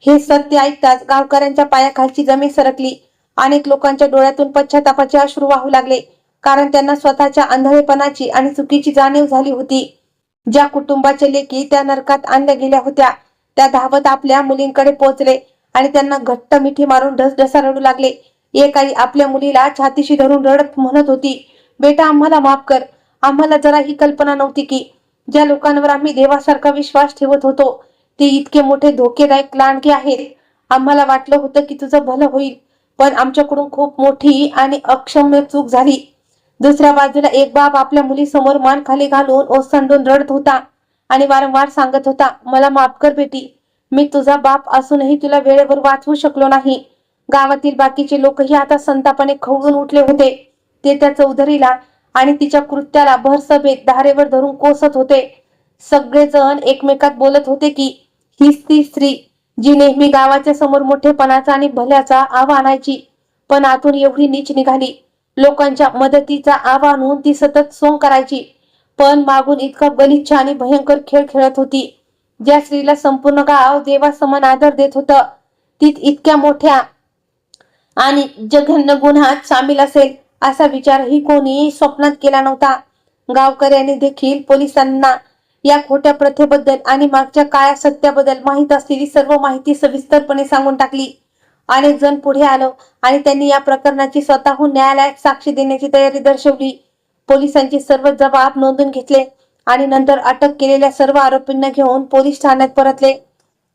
हे सत्य ऐकताच गावकऱ्यांच्या पायाखालची जमीन सरकली. अनेक लोकांच्या डोळ्यातून पश्चातापाचे अश्रू वाहू लागले, कारण त्यांना स्वतःच्या आंधळेपणाची आणि चुकीची जाणीव झाली होती. ज्या कुटुंबाच्या लेकी त्या नरकात आणल्या गेल्या होत्या, त्या धावत आपल्या मुलींकडे पोहोचले आणि त्यांना घट्ट मिठी मारून ढसढसा रडू लागले. एक आई आपल्या मुलीला छातीशी धरून रडत म्हणत होती, बेटा, आम्हाला माफ कर. आम्हाला जरा ही कल्पना नव्हती की ज्या लोकांवर आम्ही देवासारखा विश्वास ठेवत होतो ते इतके मोठे धोकेदायक लांडगे आहेत. आम्हाला वाटलं होतं की तुझं भलं होईल, पण आमच्याकडून खूप मोठी आणि अक्षम्य चूक झाली. दुसऱ्या बाजूला एक बाप आपल्या मुलीसमोर मान खाली घालून ओसंडून रडत होता आणि वारंवार सांगत होता, मला माफ कर बेटी, मी तुझा बाप असूनही तुला वेळेवर वाचवू शकलो नाही. गावातील बाकीचे लोकही आता संतापाने खवळून उठले होते. ते त्या चौधरीला आणि तिच्या कृत्याला भरसभेत धारेवर धरून कोसत होते. सगळेजण एकमेकात बोलत होते की हीच ती स्त्री जी नेहमी गावाच्या समोर मोठेपणाचा आणि भल्याचा आवा आणायची, पण आतून एवढी नीच निघाली. लोकांच्या मदतीचा आवा आणून ती सतत सोंग करायची, पण मागून इतका गलिच्छ आणि भयंकर खेळ खेळत होती. ज्या स्त्रीला संपूर्ण गाव देवासमान आदर देत होतं, ती इतक्या मोठ्या आणि जघन्य गुन्ह्यात सामील असेल असा विचारही कोणी स्वप्नात केला नव्हता. गावकऱ्यांनी देखील पोलिसांना या खोट्या प्रथेबद्दल आणि मागच्या काळ्या सत्याबद्दल माहीत असलेली सर्व माहिती सविस्तरपणे सांगून टाकली. अनेक जण पुढे आलो आणि त्यांनी या प्रकरणाची स्वतःहून न्यायालयात साक्ष देण्याची तयारी दर्शवली. पोलिसांचे सर्व जबाब नोंदून घेतले आणि नंतर अटक केलेल्या सर्व आरोपींना घेऊन पोलीस ठाण्यात परतले.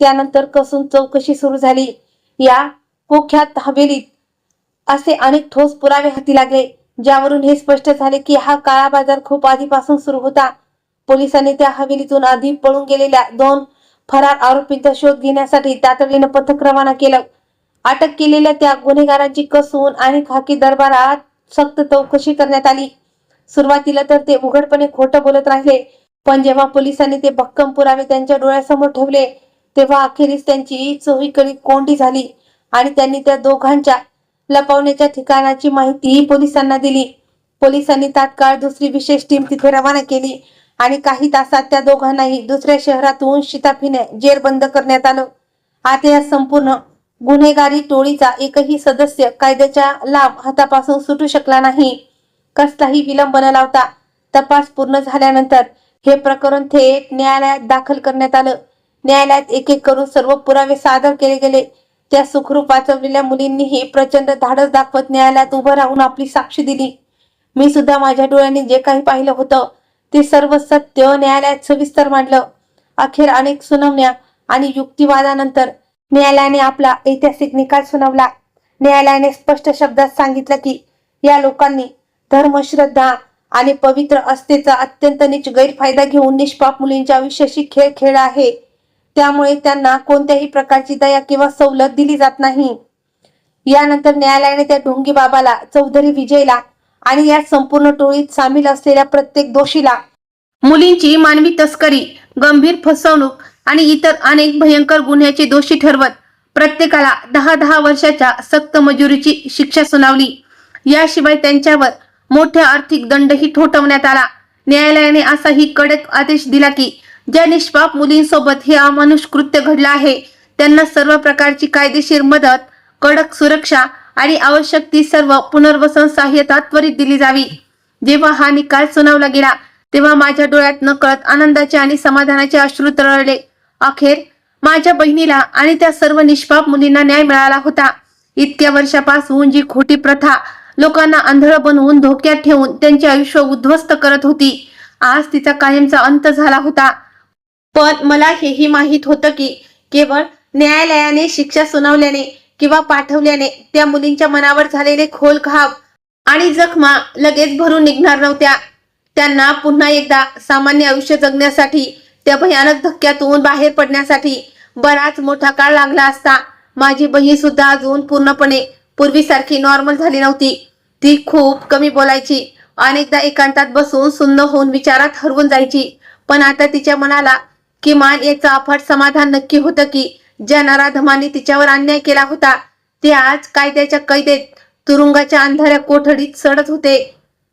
त्यानंतर कसून चौकशी सुरू झाली. या कुख्यात हवेलीत असे अनेक ठोस पुरावे हाती लागले, ज्यावरून हे स्पष्ट झाले की हा काळा बाजार खूप आधीपासून सुरू होता. पोलिसांनी त्या हवेलीतून आधी पळून गेलेल्या 2 फरार आरोपींचा शोध घेण्यासाठी तातडीनं पथक रवाना केलं अटक केलेल्या त्या गुन्हेगारांची कसून आणि खाकी दरबारात सक्त चौकशी करण्यात आली. सुरुवातीला तर ते उघडपणे खोटं बोलत राहिले, पण जेव्हा पोलिसांनी ते भक्कम पुरावे त्यांच्या डोळ्यासमोर ठेवले तेव्हा अखेरीस त्यांची चोहीकडे कोंडी झाली आणि त्यांनी त्या दोघांच्या लपवण्याच्या ठिकाणाची माहिती पोलिसांना दिली. पोलिसांनी तात्काळ दुसरी विशेष टीम तिथे रवाना केली आणि काही तासात त्या दोघांनाही दुसऱ्या शहरातून शिताफीने जेरबंद करण्यात आलं. आता या संपूर्ण गुन्हेगारी टोळीचा एकही सदस्य कायद्याच्या लांब हातापासून सुटू शकला नाही. कसलाही विलंब न लावता तपास पूर्ण झाल्यानंतर हे प्रकरण थेट न्यायालयात दाखल करण्यात आलं. न्यायालयात एक एक करून सर्व पुरावे सादर केले गेले. त्या सुखरूप वाचवलेल्या मुलींनीही प्रचंड धाडस दाखवत न्यायालयात उभं राहून आपली साक्ष दिली. मी सुद्धा माझ्या डोळ्यांनी जे काही पाहिलं होतं ते सर्व सत्य न्यायालयात सविस्तर मांडलं. अखेर अनेक सुनावण्या आणि युक्तिवादानंतर न्यायालयाने आपला ऐतिहासिक निकाल सुनावला. न्यायालयाने स्पष्ट शब्दात सांगितलं की या लोकांनी धर्मश्रद्धा आणि पवित्र आस्थेचा अत्यंत नीच गैरफायदा घेऊन निष्पाप मुलींच्या आयुष्याशी खेळ खेळला आहे. त्यामुळे त्यांना कोणत्याही प्रकारची दया किंवा सवलत दिली जात नाही. यानंतर न्यायालयाने त्या ढोंगी बाबाला, चौधरी विजयला आणि या संपूर्ण टोळीत सामील असलेल्या प्रत्येक दोषीला मुलींची मानवी तस्करी, गंभीर फसवणूक आणि इतर अनेक भयंकर गुन्ह्याचे दोषी ठरवत प्रत्येकाला 10-10 वर्षाच्या सक्त मजुरीची शिक्षा सुनावली. याशिवाय त्यांच्यावर मोठा आर्थिक दंडही ठोठावण्यात आला. न्यायालयाने असाही कडक आदेश दिला की ज्या निष्पाप मुलींसोबत हे अमानुष कृत्य घडलं आहे त्यांना सर्व प्रकारची कायदेशीर मदत, कडक सुरक्षा आणि आवश्यक ती सर्व पुनर्वसन सहाय्यता त्वरित दिली जावी. जेव्हा हा निकाल सुनावला गेला तेव्हा माझ्या डोळ्यात नकळत आनंदाचे आणि समाधानाचे अश्रू तरळले. अखेर माझ्या बहिणीला आणि त्या सर्व निष्पाप मुलींना न्याय मिळाला होता. इतक्या वर्षापासून जी खोटी प्रथा लोकांना आंधळ बनवून धोक्यात ठेवून त्यांचे आयुष्य उद्ध्वस्त करत होती, आज तिचा कायमचा अंत झाला होता. पण मला हेही माहीत होतं की केवळ न्यायालयाने शिक्षा सुनावल्याने किंवा पाठवल्याने त्या मुलींच्या मनावर झालेले खोल घाव आणि जखमा लगेच भरून निघणार नव्हत्या. त्यांना पुन्हा एकदा सामान्य आयुष्य जगण्यासाठी, त्या भयानक धक्क्यातून बाहेर पडण्यासाठी बराच मोठा काळ लागला असता. माझी बहीण सुद्धा अजून पूर्णपणे पूर्वीसारखी नॉर्मल झाली नव्हती. ती खूप कमी बोलायची, अनेकदा एकांतात बसून सुन्न होऊन विचारात हरवून जायची. पण आता तिच्या मनाला किमान याचं अफाट समाधान नक्की होतं की ज्या नराधमांनी तिच्यावर अन्याय केला होता ते आज कायद्याच्या कैदेत तुरुंगाच्या अंधाऱ्या कोठडीत सडत होते.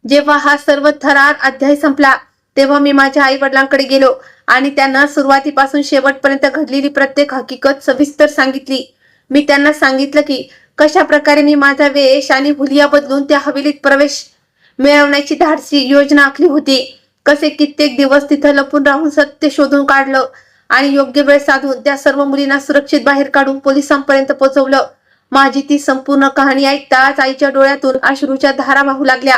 जेव्हा हा सर्व थरार अध्याय संपला तेव्हा मी माझ्या आई वडिलांकडे गेलो आणि त्यांना सुरुवातीपासून शेवटपर्यंत घडलेली प्रत्येक हकीकत सविस्तर सांगितली. मी त्यांना सांगितलं की कशा प्रकारे मी माझा वेश आणि हुलिया बदलून त्या हवेलीत प्रवेश मिळवण्याची धाडसी योजना आखली होती. कसे कित्येक दिवस तिथं लपून राहून सत्य शोधून काढलं आणि योग्य वेळ साधून त्या सर्व मुलींना सुरक्षित बाहेर काढून पोलिसांपर्यंत पोहोचवलं. माझी ती संपूर्ण कहाणी ऐकताच आईच्या डोळ्यातून अश्रूच्या धारा वाहू लागल्या.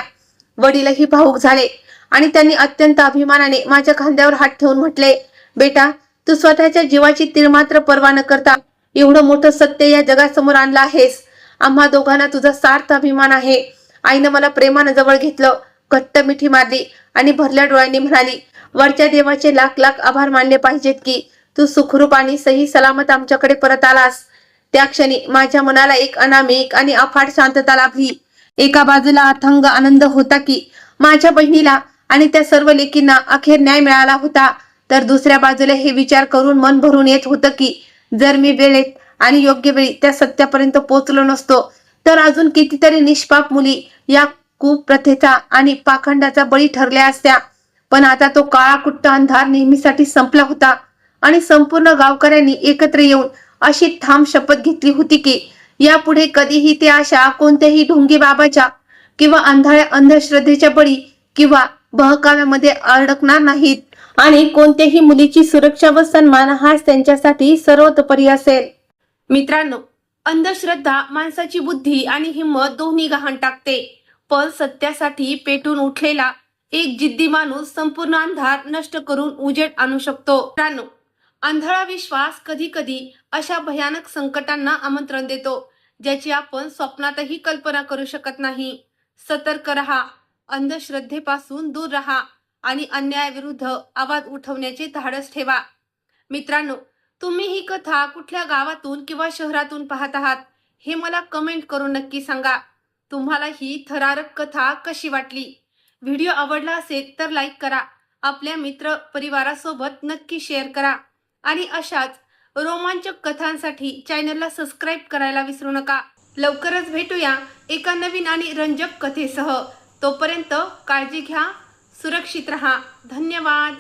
वडीलही भावुक झाले आणि त्यांनी अत्यंत अभिमानाने माझ्या खांद्यावर हात ठेवून म्हटले, बेटा, तू स्वतःच्या जीवाची तीळमात्र पर्वा न करता एवढं मोठं सत्य या जगासमोर आणलं आहेस. आम्हा दोघांना तुझा सार्थ अभिमान आहे. आईनं मला प्रेमानं जवळ घेतलं, घट्ट मिठी मारली आणि भरल्या डोळ्यांनी म्हणाली, वरच्या देवाचे लाख लाख आभार मानले पाहिजेत की तू सुखरूप आणि सही सलामत आमच्याकडे परत आलास. त्या क्षणी माझ्या मनाला एक अनामिक आणि अफाट शांतता लाभली. एका बाजूला अथांग आनंद होता की माझ्या बहिणीला आणि त्या सर्व लेकींना अखेर न्याय मिळाला होता, तर दुसऱ्या बाजूला हे विचार करून मन भरून येत होतं की जर मी वेळेत आणि योग्य वेळी त्या सत्यापर्यंत पोहोचलो नसतो तर अजून कितीतरी निष्पाप मुली या कुप्रथेचा आणि पाखंडाचा बळी ठरल्या असत्या. पण आता तो काळा कुट्ट अंधार नेहमीसाठी संपला होता आणि संपूर्ण गावकऱ्यांनी एकत्र येऊन अशी ठाम शपथ घेतली होती की यापुढे कधीही ते अशा कोणत्याही ढोंगी बाबाच्या किंवा आंधळ्या अंधश्रद्धेच्या बळी किंवा बहकाव्यामध्ये अडकणार नाहीत आणि कोणत्याही मुलीची सुरक्षा व सन्मान हाच त्यांच्यासाठी सर्वतोपरी असेल. मित्रांनो, अंधश्रद्धा माणसाची बुद्धी आणि हिंमत दोन्ही गहाण टाकते, पण सत्यासाठी पेटून उठलेला एक जिद्दी माणूस संपूर्ण अंधार नष्ट करून उजेड आणू शकतो. मित्रांनो, आंधळा विश्वास कधी कधी अशा भयानक संकटांना आमंत्रण देतो ज्याची आपण स्वप्नातही कल्पना करू शकत नाही. सतर्क रहा, अंधश्रद्धेपासून दूर रहा आणि अन्यायाविरुद्ध आवाज उठवण्याचे धाडस ठेवा. मित्रांनो, तुम्ही ही कथा कुठल्या गावातून किंवा शहरातून पाहत आहात हे मला कमेंट करून नक्की सांगा. तुम्हाला ही थरारक कथा कशी वाटली? व्हिडिओ आवडला असेल तर लाईक करा, आपल्या मित्र परिवारासोबत नक्की शेअर करा आणि अशाच रोमांचक कथांसाठी चॅनलला सबस्क्राईब करायला विसरू नका. लवकरच भेटूया एका नवीन आणि रंजक कथेसह. तोपर्यंत काळजी घ्या, सुरक्षित रहा. धन्यवाद.